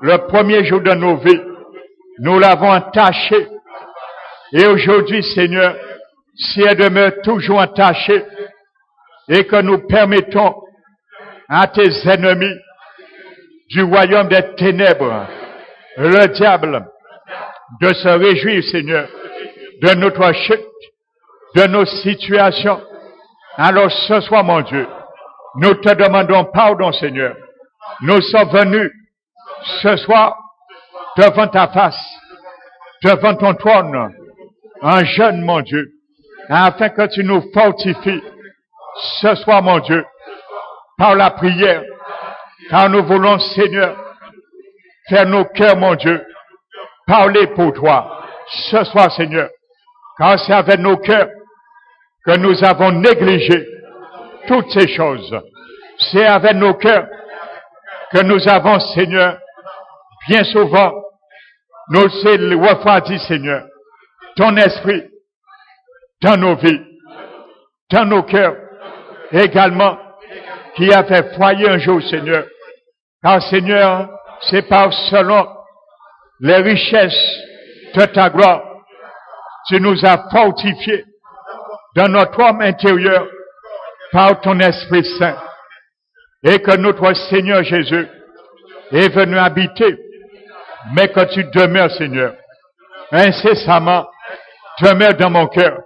le premier jour de nos vies, nous l'avons entachée. Et aujourd'hui, Seigneur, si elle demeure toujours entachée et que nous permettons à tes ennemis du royaume des ténèbres, le diable, de se réjouir, Seigneur, de notre chute, de nos situations. Alors ce soir, mon Dieu, nous te demandons pardon, Seigneur. Nous sommes venus ce soir devant ta face, devant ton trône, en jeûne, mon Dieu, afin que tu nous fortifies ce soir, mon Dieu, par la prière, car nous voulons, Seigneur, faire nos cœurs, mon Dieu, parler pour toi ce soir, Seigneur, car c'est avec nos cœurs que nous avons négligé toutes ces choses. C'est avec nos cœurs que nous avons, Seigneur, bien souvent, nous refroidis, Seigneur, ton esprit dans nos vies, dans nos cœurs, également, qui a fait foyer un jour, Seigneur. Car, Seigneur, c'est par selon les richesses de ta gloire, tu nous as fortifiés dans notre homme intérieur par ton Esprit Saint. Et que notre Seigneur Jésus est venu habiter, mais que tu demeures, Seigneur, incessamment, demeure dans mon cœur.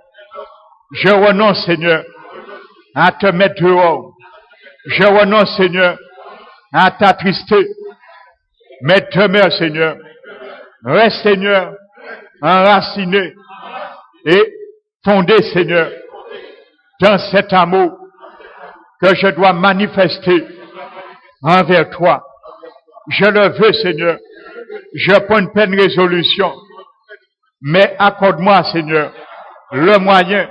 Je renonce, Seigneur, à te mettre dehors. Je renonce, Seigneur, à t'attrister. mais demeure, Seigneur. Reste, Seigneur, enraciné et fondé, Seigneur, dans cet amour que je dois manifester envers toi. Je le veux, Seigneur. Je prends une pleine résolution. Mais accorde-moi, Seigneur, le moyen,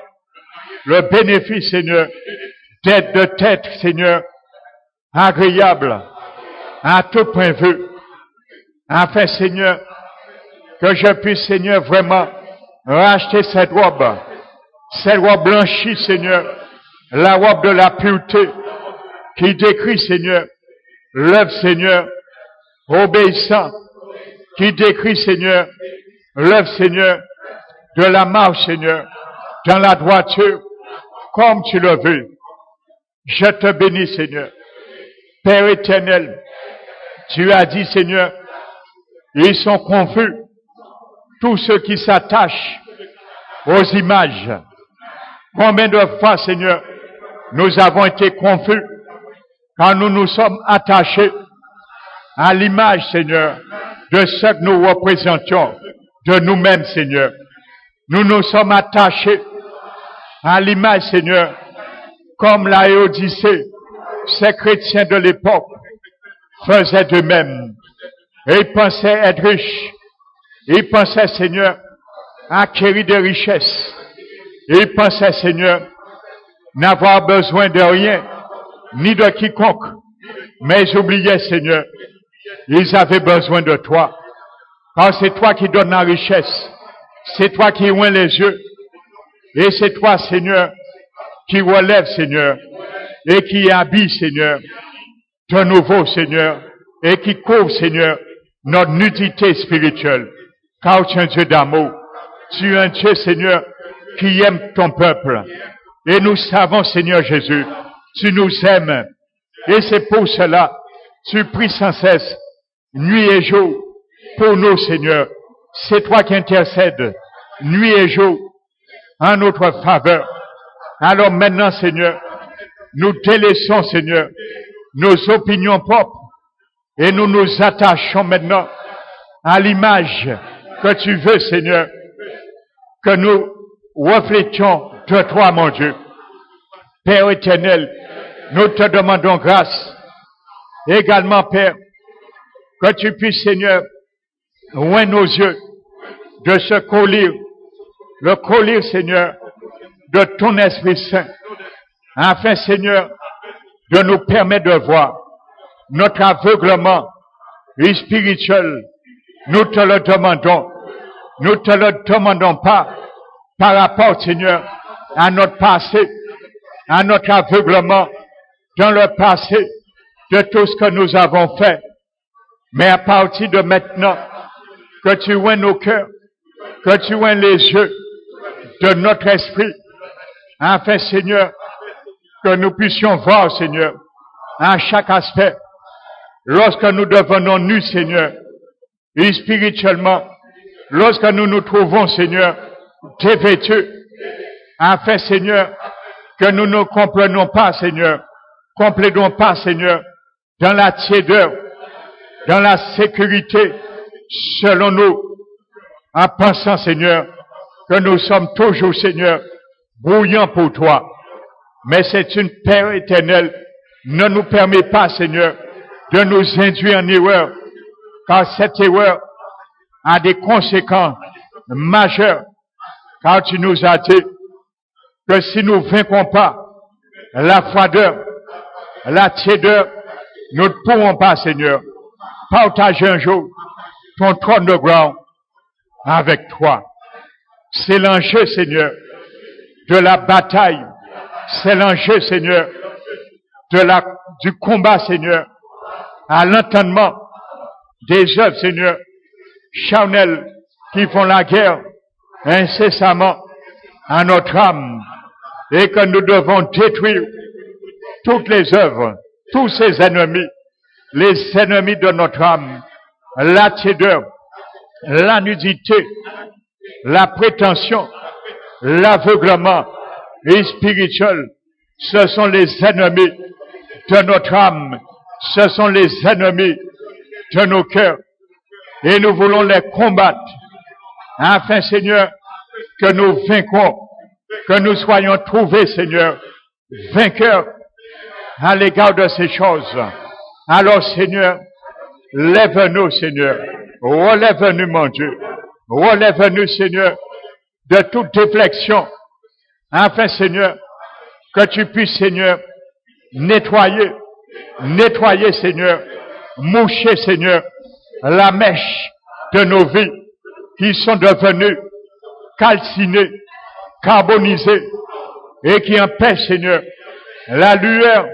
le bénéfice, Seigneur, d'être de tête, Seigneur, agréable à tout point de vue. Afin, Seigneur, que je puisse, Seigneur, vraiment racheter cette robe blanchie, Seigneur, la robe de la pureté, qui décrit, Seigneur, l'œuvre, Seigneur, obéissant, qui décrit, Seigneur, l'œuvre, Seigneur, de la marche, Seigneur, dans la droiture, comme tu le veux. Je te bénis, Seigneur. Père éternel, tu as dit, Seigneur, ils sont confus, tous ceux qui s'attachent aux images. Combien de fois, Seigneur, nous avons été confus quand nous nous sommes attachés à l'image, Seigneur, de ce que nous représentions de nous-mêmes, Seigneur. Nous nous sommes attachés à l'image, Seigneur, comme la Laodicée, ces chrétiens de l'époque faisaient d'eux-mêmes. Et ils pensaient être riches. Ils pensaient, Seigneur, acquérir des richesses. Ils pensaient, Seigneur, n'avoir besoin de rien, ni de quiconque. Mais ils oubliaient, Seigneur, ils avaient besoin de toi. Car c'est toi qui donnes la richesse. C'est toi qui ouvres les yeux. Et c'est toi, Seigneur, qui relève, Seigneur, et qui habille, Seigneur, de nouveau, Seigneur, et qui couvre, Seigneur, notre nudité spirituelle. Car tu es un Dieu d'amour. Tu es un Dieu, Seigneur, qui aime ton peuple. Et nous savons, Seigneur Jésus, tu nous aimes. Et c'est pour cela, tu pries sans cesse, nuit et jour, pour nous, Seigneur. C'est toi qui intercèdes, nuit et jour, en notre faveur. Alors maintenant, Seigneur, nous délaissons, Seigneur, nos opinions propres et nous nous attachons maintenant à l'image que tu veux, Seigneur, que nous reflétions de toi, mon Dieu. Père éternel, nous te demandons grâce. Également, Père, que tu puisses, Seigneur, ouvrir nos yeux de ce collier, le collier, Seigneur, de ton Esprit Saint, afin, Seigneur, de nous permettre de voir notre aveuglement spirituel. Nous te le demandons. Nous te le demandons pas par rapport, Seigneur, à notre passé, à notre aveuglement dans le passé de tout ce que nous avons fait. Mais à partir de maintenant, que tu ouvres nos cœurs, que tu ouvres les yeux de notre esprit, afin, Seigneur, que nous puissions voir, Seigneur, à chaque aspect, lorsque nous devenons nus, Seigneur, et spirituellement, lorsque nous nous trouvons, Seigneur, dévêtus, afin, Seigneur, que nous ne comprenons pas, Seigneur, complétons pas, Seigneur, dans la tiédeur, dans la sécurité, selon nous, en pensant, Seigneur, que nous sommes toujours, Seigneur, brouillants pour toi. Mais c'est une Père éternelle, ne nous permet pas, Seigneur, de nous induire en erreur, car cette erreur a des conséquences majeures, car tu nous as dit que si nous ne vaincons pas la froideur, la tiédeur, nous ne pourrons pas, Seigneur, partager un jour ton trône de gloire avec toi. C'est l'enjeu, Seigneur, de la bataille. C'est l'enjeu, Seigneur, du combat, Seigneur, à l'entendement des œuvres, Seigneur, charnelles qui font la guerre incessamment à notre âme et que nous devons détruire toutes les œuvres, tous ces ennemis, les ennemis de notre âme, la tiédeur, la nudité, la prétention, l'aveuglement et spirituel. Ce sont les ennemis de notre âme. Ce sont les ennemis de nos cœurs et nous voulons les combattre afin, Seigneur, que nous vaincrons, que nous soyons trouvés, Seigneur, vainqueurs à l'égard de ces choses. Alors, Seigneur, lève-nous, Seigneur, relève-nous, mon Dieu, relève-nous, Seigneur, de toute déflexion, afin, Seigneur, que tu puisses, Seigneur, nettoyer, Seigneur, moucher, Seigneur, la mèche de nos vies qui sont devenues calcinées, carbonisées et qui empêchent, Seigneur, la lueur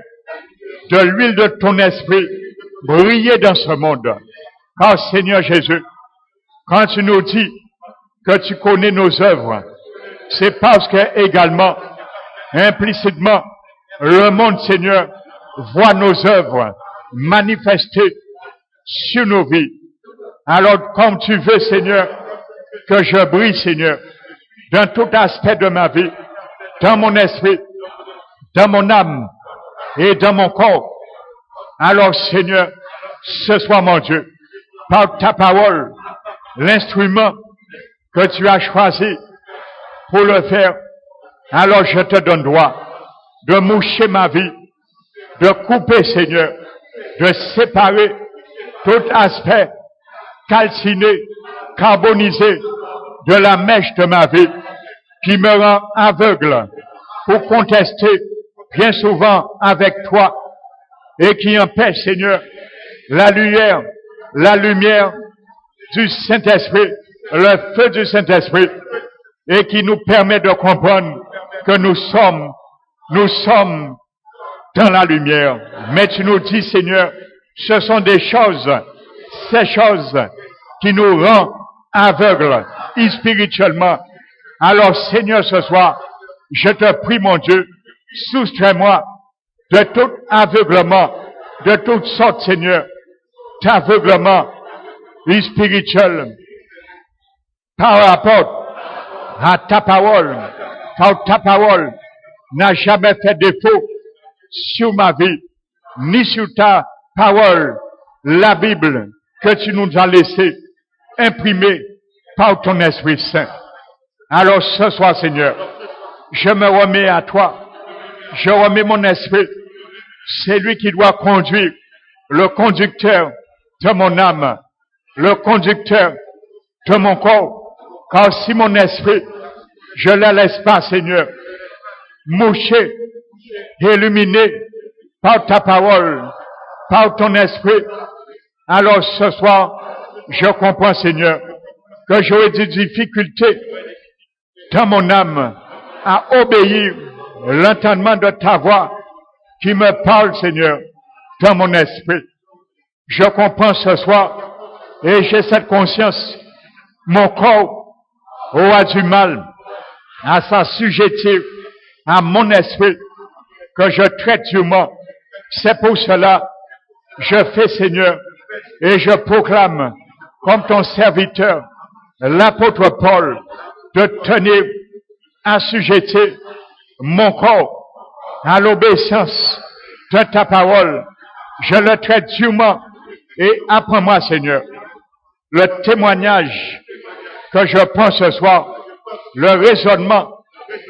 de l'huile de ton esprit briller dans ce monde. Car, Seigneur Jésus, quand tu nous dis que tu connais nos œuvres, c'est parce que également, implicitement, le monde, Seigneur, voit nos œuvres manifestées sur nos vies. Alors, comme tu veux, Seigneur, que je brille, Seigneur, dans tout aspect de ma vie, dans mon esprit, dans mon âme et dans mon corps. Alors, Seigneur, ce soir, mon Dieu, par ta parole, l'instrument que tu as choisi pour le faire, alors je te donne droit de moucher ma vie, de couper, Seigneur, de séparer tout aspect calciné, carbonisé de la mèche de ma vie qui me rend aveugle pour contester bien souvent avec toi et qui empêche, Seigneur, la lumière du Saint-Esprit, le feu du Saint-Esprit et qui nous permet de comprendre que nous sommes dans la lumière. Mais tu nous dis, Seigneur, ce sont ces choses qui nous rendent aveugles spirituellement. Alors, Seigneur, ce soir, je te prie, mon Dieu, soustrais-moi de tout aveuglement, de toutes sortes, Seigneur, d'aveuglement spirituel par rapport à ta parole, car ta parole n'a jamais fait défaut sur ma vie, ni sur ta parole, la Bible que tu nous as laissée imprimée par ton Esprit Saint. Alors ce soir, Seigneur, je me remets à toi, je remets mon esprit, c'est lui qui doit conduire, le conducteur de mon âme, le conducteur de mon corps, car si mon esprit, je ne le laisse pas, Seigneur, moucher, illuminer par ta parole, par ton esprit, alors ce soir, je comprends, Seigneur, que j'aurai des difficultés dans mon âme à obéir l'entendement de ta voix qui me parle, Seigneur, dans mon esprit. Je comprends ce soir et j'ai cette conscience. Mon corps aura du mal à s'assujettir à mon esprit que je traite durement. C'est pour cela je fais, Seigneur, et je proclame comme ton serviteur, l'apôtre Paul, de tenir assujetti mon corps à l'obéissance de ta parole. Je le traite durement et apprends-moi, Seigneur, le témoignage que je prends ce soir, le raisonnement,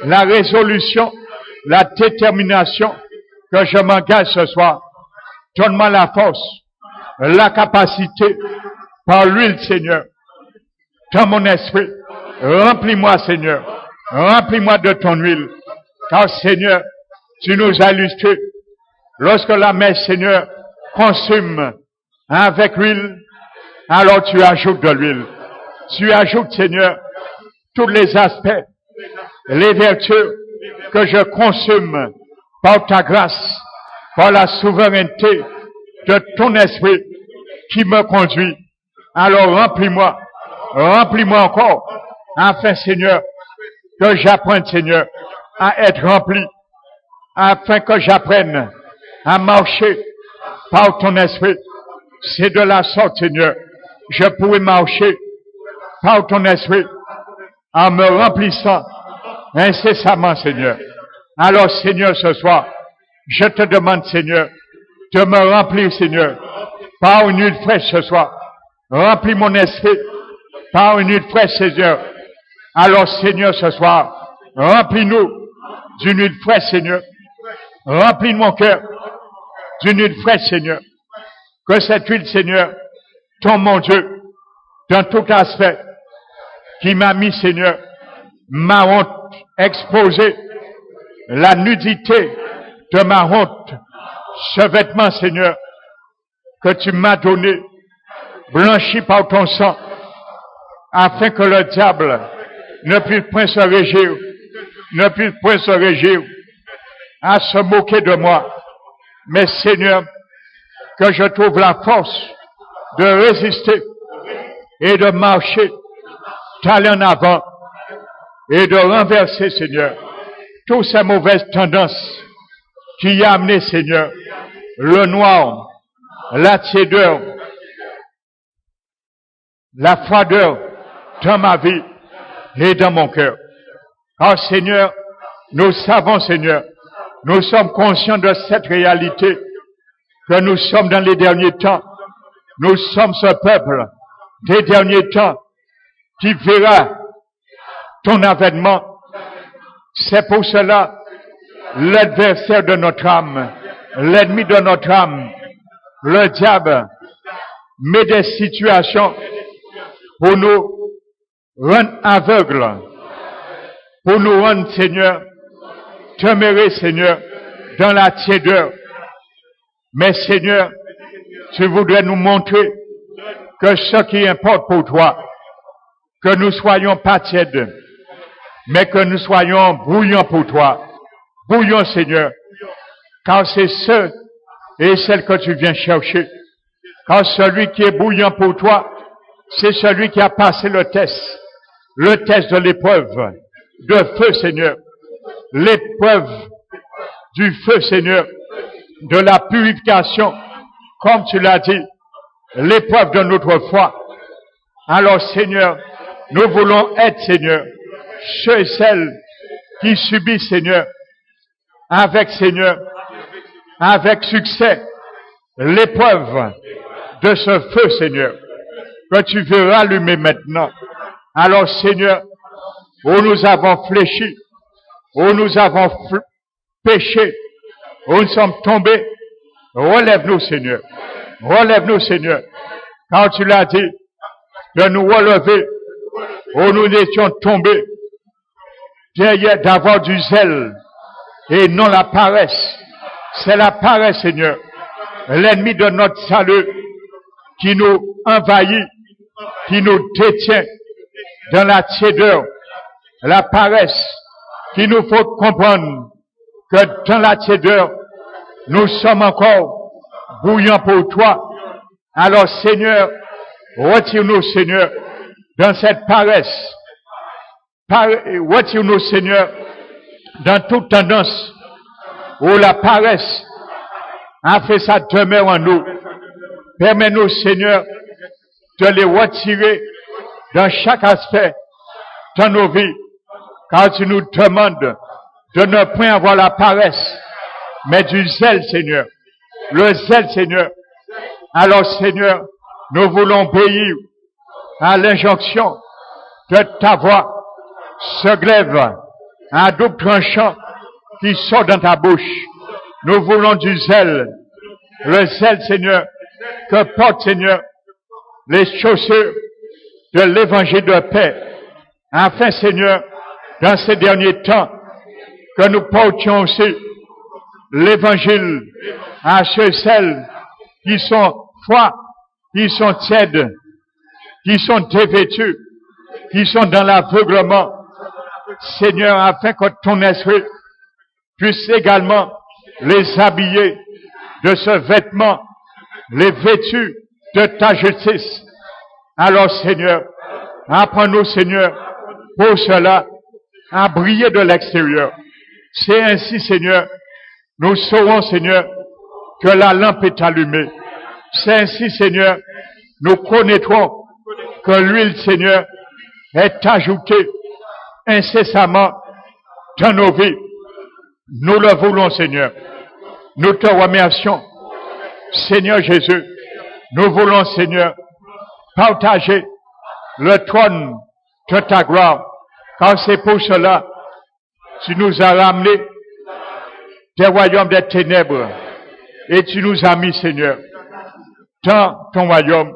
la résolution, la détermination que je m'engage ce soir. Donne-moi la force, la capacité, par l'huile, Seigneur, dans mon esprit. Remplis-moi, Seigneur. Remplis-moi de ton huile. Car, Seigneur, tu nous as illustré. Lorsque la mèche, Seigneur, consume avec l'huile, alors tu ajoutes de l'huile. Tu ajoutes, Seigneur, tous les aspects, les vertus que je consume par ta grâce, par la souveraineté de ton esprit qui me conduit. Alors remplis-moi encore, afin, Seigneur, que j'apprenne, Seigneur, à être rempli, afin que j'apprenne à marcher par ton esprit. C'est de la sorte, Seigneur, je pourrai marcher par ton esprit en me remplissant incessamment, Seigneur. Alors, Seigneur, ce soir, je te demande, Seigneur, de me remplir, Seigneur, par une huile fraîche ce soir. Remplis mon esprit par une huile fraîche, Seigneur. Alors, Seigneur, ce soir, remplis-nous d'une huile fraîche, Seigneur. Remplis mon cœur d'une huile fraîche, Seigneur. Que cette huile, Seigneur, tombe, mon Dieu, dans tout aspect qui m'a mis, Seigneur, ma honte exposée, la nudité de ma honte, ce vêtement, Seigneur, que tu m'as donné, blanchi par ton sang, afin que le diable ne puisse point se réjouir, à se moquer de moi. Mais Seigneur, que je trouve la force de résister et de marcher, d'aller en avant et de renverser, Seigneur, toutes ces mauvaises tendances qui y a amené, Seigneur, le noir, la tiédeur, la froideur dans ma vie et dans mon cœur. Ah, Seigneur, nous savons, Seigneur, nous sommes conscients de cette réalité, que nous sommes dans les derniers temps. Nous sommes ce peuple des derniers temps qui verra ton avènement. C'est pour cela, l'adversaire de notre âme, l'ennemi de notre âme, le diable, met des situations pour nous rendre aveugles, pour nous rendre, Seigneur, demeurer, Seigneur, dans la tiédeur. Mais, Seigneur, tu voudrais nous montrer que ce qui importe pour toi, que nous soyons pas tièdes, mais que nous soyons bouillants pour toi. Bouillants, Seigneur, car c'est ceux et celles que tu viens chercher. Car celui qui est bouillant pour toi, c'est celui qui a passé le test de l'épreuve de feu, Seigneur, l'épreuve du feu, Seigneur, de la purification, comme tu l'as dit, l'épreuve de notre foi. Alors, Seigneur, nous voulons être, Seigneur, ceux et celles qui subissent, Seigneur, avec succès, l'épreuve de ce feu, Seigneur, que tu veux rallumer maintenant. Alors, Seigneur, où nous avons fléchi, où nous avons péché, où nous sommes tombés, relève-nous, Seigneur. Relève-nous, Seigneur. Quand tu l'as dit, de nous relever, où nous étions tombés, derrière d'avoir du zèle, et non la paresse. C'est la paresse, Seigneur, l'ennemi de notre salut, qui nous envahit, qui nous détient dans la tiédeur, la paresse, qu'il nous faut comprendre que dans la tiédeur, nous sommes encore bouillants pour toi. Alors, Seigneur, retire-nous, Seigneur, dans cette paresse. Retire-nous, Seigneur, dans toute tendance où la paresse a fait sa demeure en nous. Permets-nous, Seigneur, de les retirer dans chaque aspect de nos vies, car tu nous demandes de ne point avoir la paresse, mais du zèle, Seigneur. Le zèle, Seigneur. Alors, Seigneur, nous voulons obéir à l'injonction de ta voix. Ce glaive, un double tranchant qui sort dans ta bouche. Nous voulons du zèle. Le zèle, Seigneur, que porte, Seigneur, les chaussures de l'évangile de paix. Afin, Seigneur, dans ces derniers temps, que nous portions aussi l'évangile à ceux et celles qui sont froids, qui sont tièdes, qui sont dévêtus, qui sont dans l'aveuglement. Seigneur, afin que ton esprit puisse également les habiller de ce vêtement, les vêtus de ta justice. Alors, Seigneur, apprends-nous, Seigneur, pour cela, à briller de l'extérieur. C'est ainsi, Seigneur, nous saurons, Seigneur, que la lampe est allumée. C'est ainsi, Seigneur, nous connaîtrons que l'huile, Seigneur, est ajoutée incessamment dans nos vies. Nous le voulons, Seigneur. Nous te remercions, Seigneur Jésus, Nous voulons, Seigneur, partager le trône de ta gloire. Car c'est pour cela que tu nous as ramenés des royaumes des ténèbres et tu nous as mis, Seigneur, dans ton royaume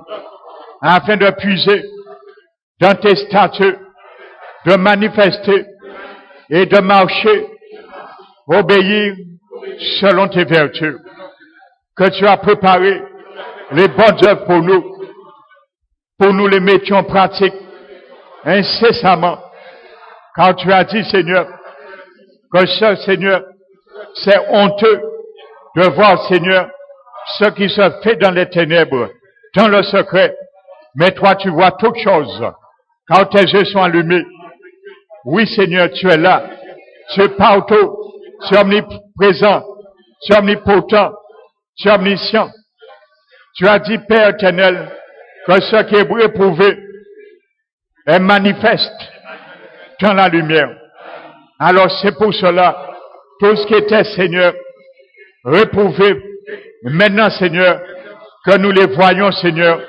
afin de puiser dans tes statuts, de manifester et de marcher, obéir selon tes vertus, que tu as préparé les bonnes œuvres pour nous les mettions en pratique incessamment, car tu as dit, Seigneur, que ce, Seigneur, c'est honteux de voir, Seigneur, ce qui se fait dans les ténèbres, dans le secret, mais toi tu vois toutes choses, quand tes yeux sont allumés. Oui, Seigneur, tu es là, tu es partout, tu es omniprésent, tu es omnipotent, tu es omniscient. Tu as dit, Père éternel, que ce qui est éprouvé est manifeste dans la lumière. Alors c'est pour cela, tout ce qui était, Seigneur, réprouvé, maintenant, Seigneur, que nous les voyons, Seigneur,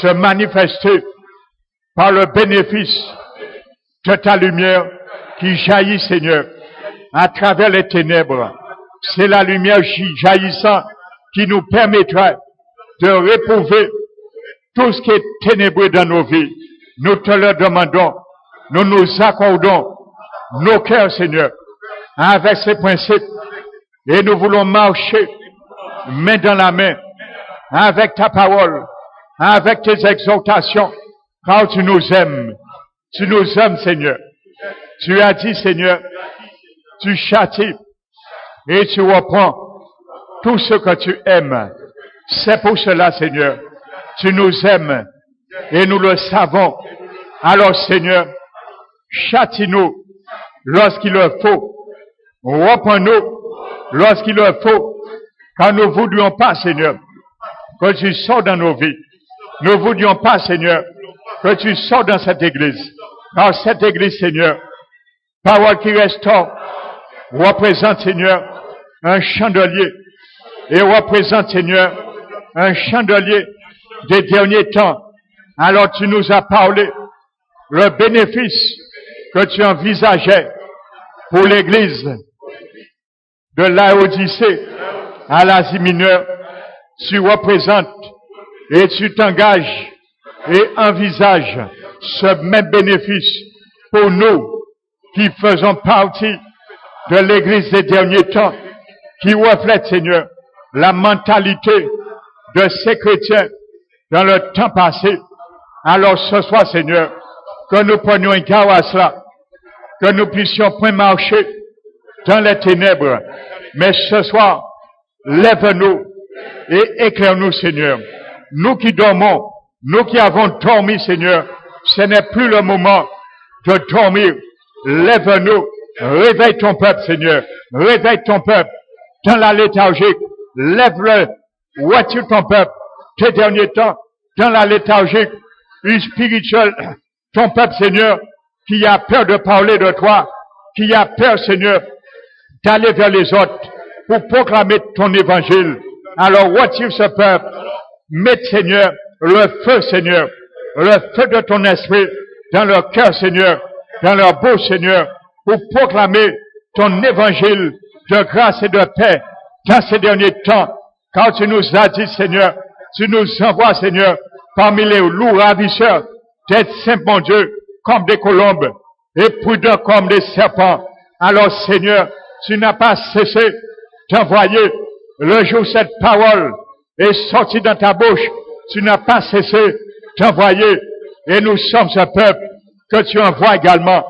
se manifester par le bénéfice de ta lumière qui jaillit, Seigneur, à travers les ténèbres. C'est la lumière jaillissante qui nous permettra de réprouver tout ce qui est ténébreux dans nos vies. Nous te le demandons. Nous nous accordons nos cœurs, Seigneur, avec ces principes. Et nous voulons marcher main dans la main avec ta parole, avec tes exhortations, car tu nous aimes. Tu nous aimes, Seigneur. Tu as dit, Seigneur, tu châties et tu reprends tout ce que tu aimes. C'est pour cela, Seigneur, tu nous aimes et nous le savons. Alors, Seigneur, châtie-nous lorsqu'il le faut. Reprends-nous lorsqu'il le faut. Car nous ne voudrions pas, Seigneur, que tu sors dans nos vies. Nous ne voudrions pas, Seigneur, que tu sors dans cette église. Car cette église, Seigneur, parole qui restaure, représente, Seigneur, un chandelier. Et représente, Seigneur, un chandelier des derniers temps. Alors tu nous as parlé le bénéfice que tu envisageais pour l'église de Laodicée à l'Asie mineure. Tu représentes et tu t'engages et envisages ce même bénéfice pour nous qui faisons partie de l'église des derniers temps, qui reflète, Seigneur, la mentalité de ces chrétiens dans le temps passé. Alors ce soir, Seigneur, que nous prenions garde à cela, que nous puissions point marcher dans les ténèbres, mais ce soir, lève-nous et éclaire-nous, Seigneur. Nous qui dormons, nous qui avons dormi, Seigneur, ce n'est plus le moment de dormir. Lève-nous, réveille ton peuple, Seigneur, réveille ton peuple dans la léthargie. Lève-le, vois-tu ton peuple, ces derniers temps, dans la léthargie spirituelle, ton peuple, Seigneur, qui a peur de parler de toi, qui a peur, Seigneur, d'aller vers les autres pour proclamer ton évangile. Alors, retire ce peuple, mets, Seigneur, le feu, Seigneur, le feu de ton esprit dans leur cœur, Seigneur, dans leur bouche, Seigneur, pour proclamer ton évangile de grâce et de paix dans ces derniers temps. Car tu nous as dit, Seigneur, tu nous envoies, Seigneur, parmi les loups ravisseurs, d'être simples, mon Dieu, comme des colombes, et prudents comme des serpents. Alors, Seigneur, tu n'as pas cessé d'envoyer le jour où cette parole est sortie dans ta bouche. Tu n'as pas cessé d'envoyer, et nous sommes ce peuple que tu envoies également.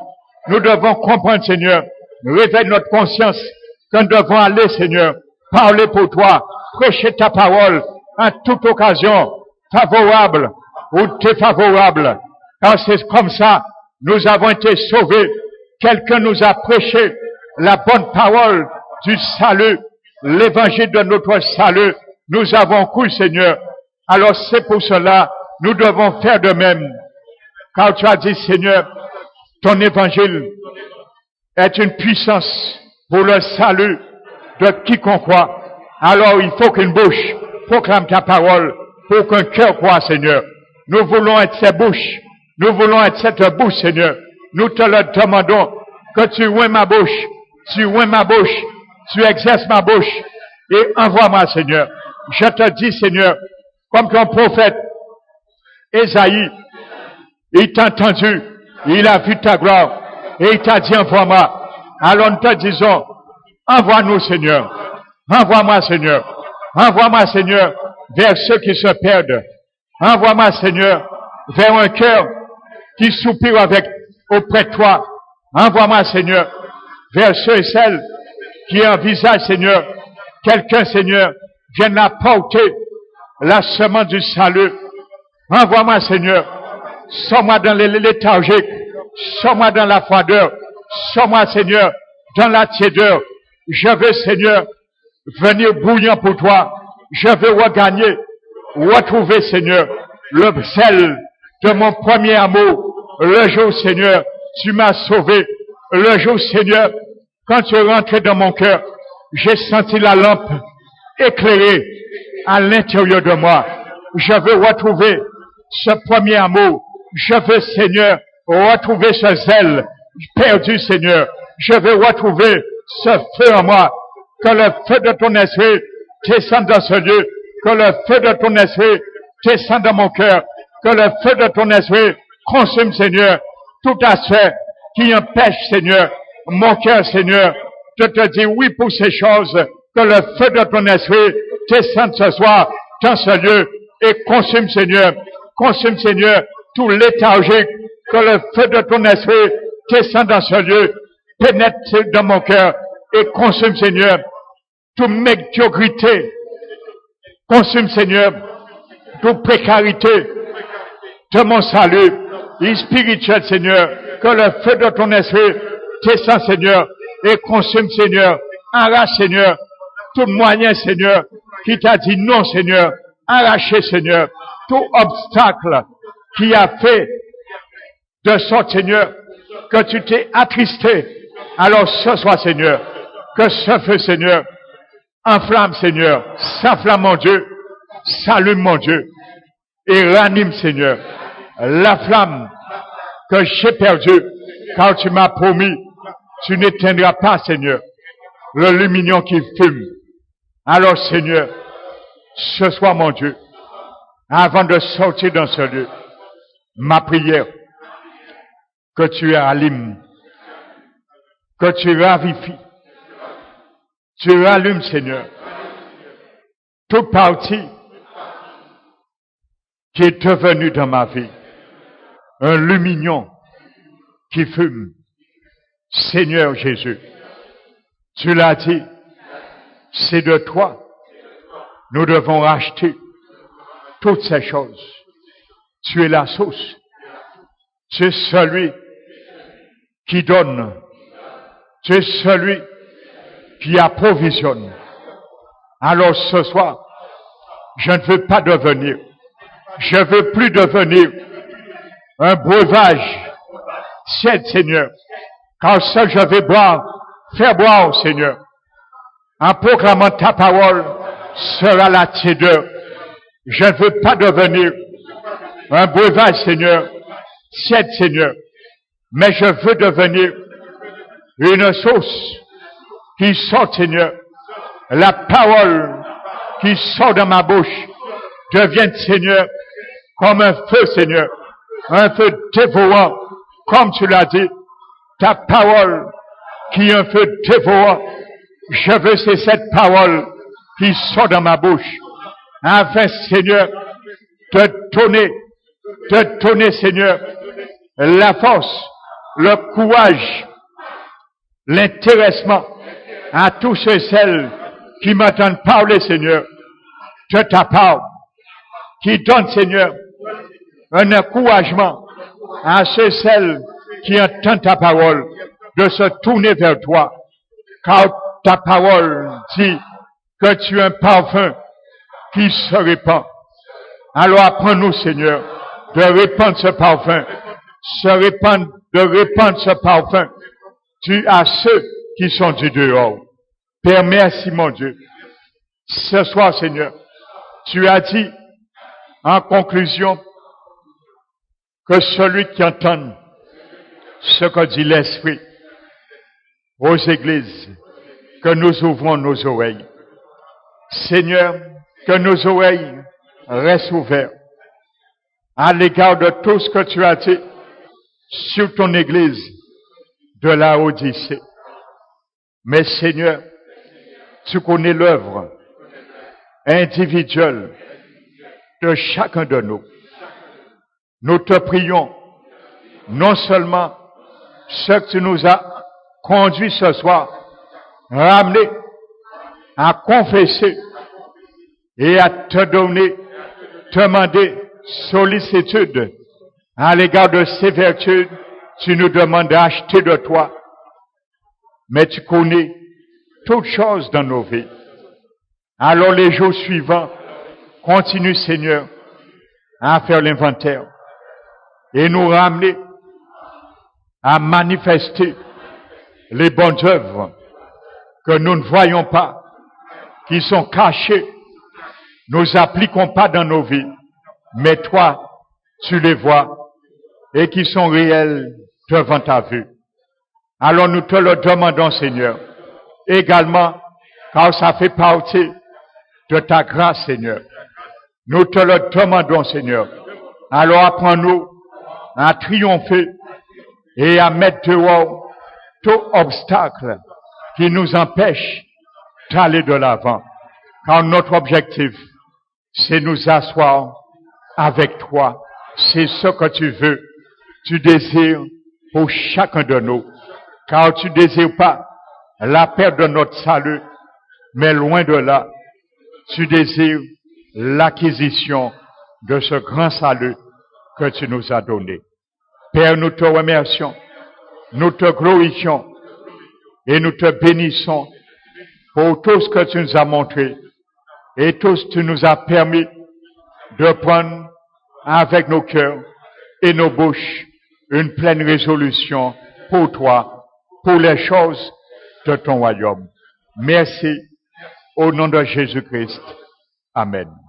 Nous devons comprendre, Seigneur, réveille notre conscience, que nous devons aller, Seigneur, parler pour toi, prêcher ta parole en toute occasion, favorable ou défavorable. Car c'est comme ça, nous avons été sauvés. Quelqu'un nous a prêché la bonne parole du salut, l'évangile de notre salut. Nous avons cru, Seigneur. Alors c'est pour cela, nous devons faire de même. Car tu as dit, Seigneur, ton évangile est une puissance pour le salut de quiconque croit. Alors il faut qu'une bouche proclame ta parole pour qu'un cœur croie, Seigneur. Nous voulons être ces bouches. Nous voulons être cette bouche, Seigneur. Nous te le demandons que tu ouvres ma bouche. Tu ouvres ma bouche. Tu exerces ma bouche. Et envoie-moi, Seigneur. Je te dis, Seigneur, comme ton prophète, Ésaïe, il t'a entendu. Il a vu ta gloire. Et il t'a dit, envoie-moi. Alors nous te disons, envoie-nous, Seigneur. Envoie-moi, Seigneur. Envoie-moi, Seigneur, vers ceux qui se perdent. Envoie-moi, Seigneur, vers un cœur qui soupire auprès de toi. Envoie-moi, Seigneur, vers ceux et celles qui envisagent, Seigneur, quelqu'un, Seigneur, vienne apporter la semence du salut. Envoie-moi, Seigneur. Sors-moi dans les léthargiques. Sors-moi dans la froideur. Sors-moi, Seigneur, dans la tiédeur. Je veux, Seigneur, venir bouillant pour toi. Je veux regagner, retrouver, Seigneur, le sel de mon premier amour. Le jour, Seigneur, tu m'as sauvé. Le jour, Seigneur, quand tu es rentré dans mon cœur, j'ai senti la lampe éclairée à l'intérieur de moi. Je veux retrouver ce premier amour. Je veux, Seigneur, retrouver ce zèle perdu, Seigneur. Je veux retrouver ce feu en moi. Que le feu de ton esprit descende dans ce lieu. Que le feu de ton esprit descende dans mon cœur. Que le feu de ton esprit consume, Seigneur, tout aspect qui empêche, Seigneur, mon cœur, Seigneur, de te dire oui pour ces choses. Que le feu de ton esprit descende ce soir dans ce lieu et consume, Seigneur, tout léthargique. Que le feu de ton esprit descende dans ce lieu, pénètre dans mon cœur et consume, Seigneur, toute médiocrité. Consume, Seigneur, toute précarité de mon salut et spirituel, Seigneur. Que le feu de ton esprit descend, Seigneur, et consume, Seigneur. Arrache, Seigneur, tout moyen, Seigneur, qui t'a dit non, Seigneur. Arrache, Seigneur, tout obstacle qui a fait de sorte, Seigneur, que tu t'es attristé. Alors ce soir, Seigneur, que ce feu, Seigneur, enflamme, Seigneur, s'enflamme, mon Dieu, s'allume, mon Dieu, et ranime, Seigneur, la flamme que j'ai perdue, car tu m'as promis, tu n'éteindras pas, Seigneur, le lumignon qui fume. Alors, Seigneur, ce soir, mon Dieu, avant de sortir dans ce lieu, ma prière, que tu rallumes, que tu ravifies, tu rallumes, Seigneur, toute partie qui est devenue dans ma vie un lumignon qui fume. Seigneur Jésus, tu l'as dit, c'est de toi. Nous devons racheter toutes ces choses. Tu es la source. Tu es celui qui donne. Tu es celui qui approvisionne. Alors ce soir, je ne veux pas devenir, je ne veux plus devenir un breuvage, Seigneur, car seul je vais boire, faire boire, Seigneur, en proclamant ta parole sera la tiédeur. Je ne veux pas devenir un breuvage, Seigneur, Seigneur, mais je veux devenir une source qui sort, Seigneur. La parole qui sort de ma bouche devienne, Seigneur, comme un feu, Seigneur, un feu dévorant, comme tu l'as dit, ta parole qui est un feu dévorant. Je veux, c'est cette parole qui sort de ma bouche, afin, Seigneur, de donner, Seigneur, la force, le courage, l'intéressement à tous ceux et celles qui m'entendent parler, Seigneur, de ta parole, qui donne, Seigneur, un encouragement à ceux et celles qui entendent ta parole, de se tourner vers toi, car ta parole dit que tu es un parfum qui se répand. Alors apprends-nous, Seigneur, de répandre ce parfum, de répandre ce parfum à ceux qui sont du dehors. Père, merci, mon Dieu. Ce soir, Seigneur, tu as dit En conclusion, que celui qui entend ce que dit l'Esprit aux églises, que nous ouvrons nos oreilles. Seigneur, que nos oreilles restent ouvertes à l'égard de tout ce que tu as dit sur ton église de la Odyssée. Mais Seigneur, tu connais l'œuvre individuelle de chacun de nous. Nous te prions, non seulement ce que tu nous as conduit ce soir, ramener à confesser et à te donner, te demander sollicitude à l'égard de ces vertus, tu nous demandes d'acheter de toi, mais tu connais toutes choses dans nos vies. Alors les jours suivants, continue Seigneur à faire l'inventaire et nous ramener à manifester les bonnes œuvres que nous ne voyons pas, qui sont cachées, nous appliquons pas dans nos vies, mais toi, tu les vois et qui sont réels devant ta vue. Alors nous te le demandons, Seigneur, également, car ça fait partie de ta grâce, Seigneur. Nous te le demandons, Seigneur. Alors apprends-nous à triompher et à mettre dehors tout obstacle qui nous empêche d'aller de l'avant. Car notre objectif, c'est nous asseoir avec toi. C'est ce que tu veux. Tu désires pour chacun de nous. Car tu désires pas la perte de notre salut, mais loin de là, tu désires l'acquisition de ce grand salut que tu nous as donné. Père, nous te remercions, nous te glorifions et nous te bénissons pour tout ce que tu nous as montré et tout ce que tu nous as permis de prendre avec nos cœurs et nos bouches une pleine résolution pour toi, pour les choses de ton royaume. Merci au nom de Jésus-Christ. Amen.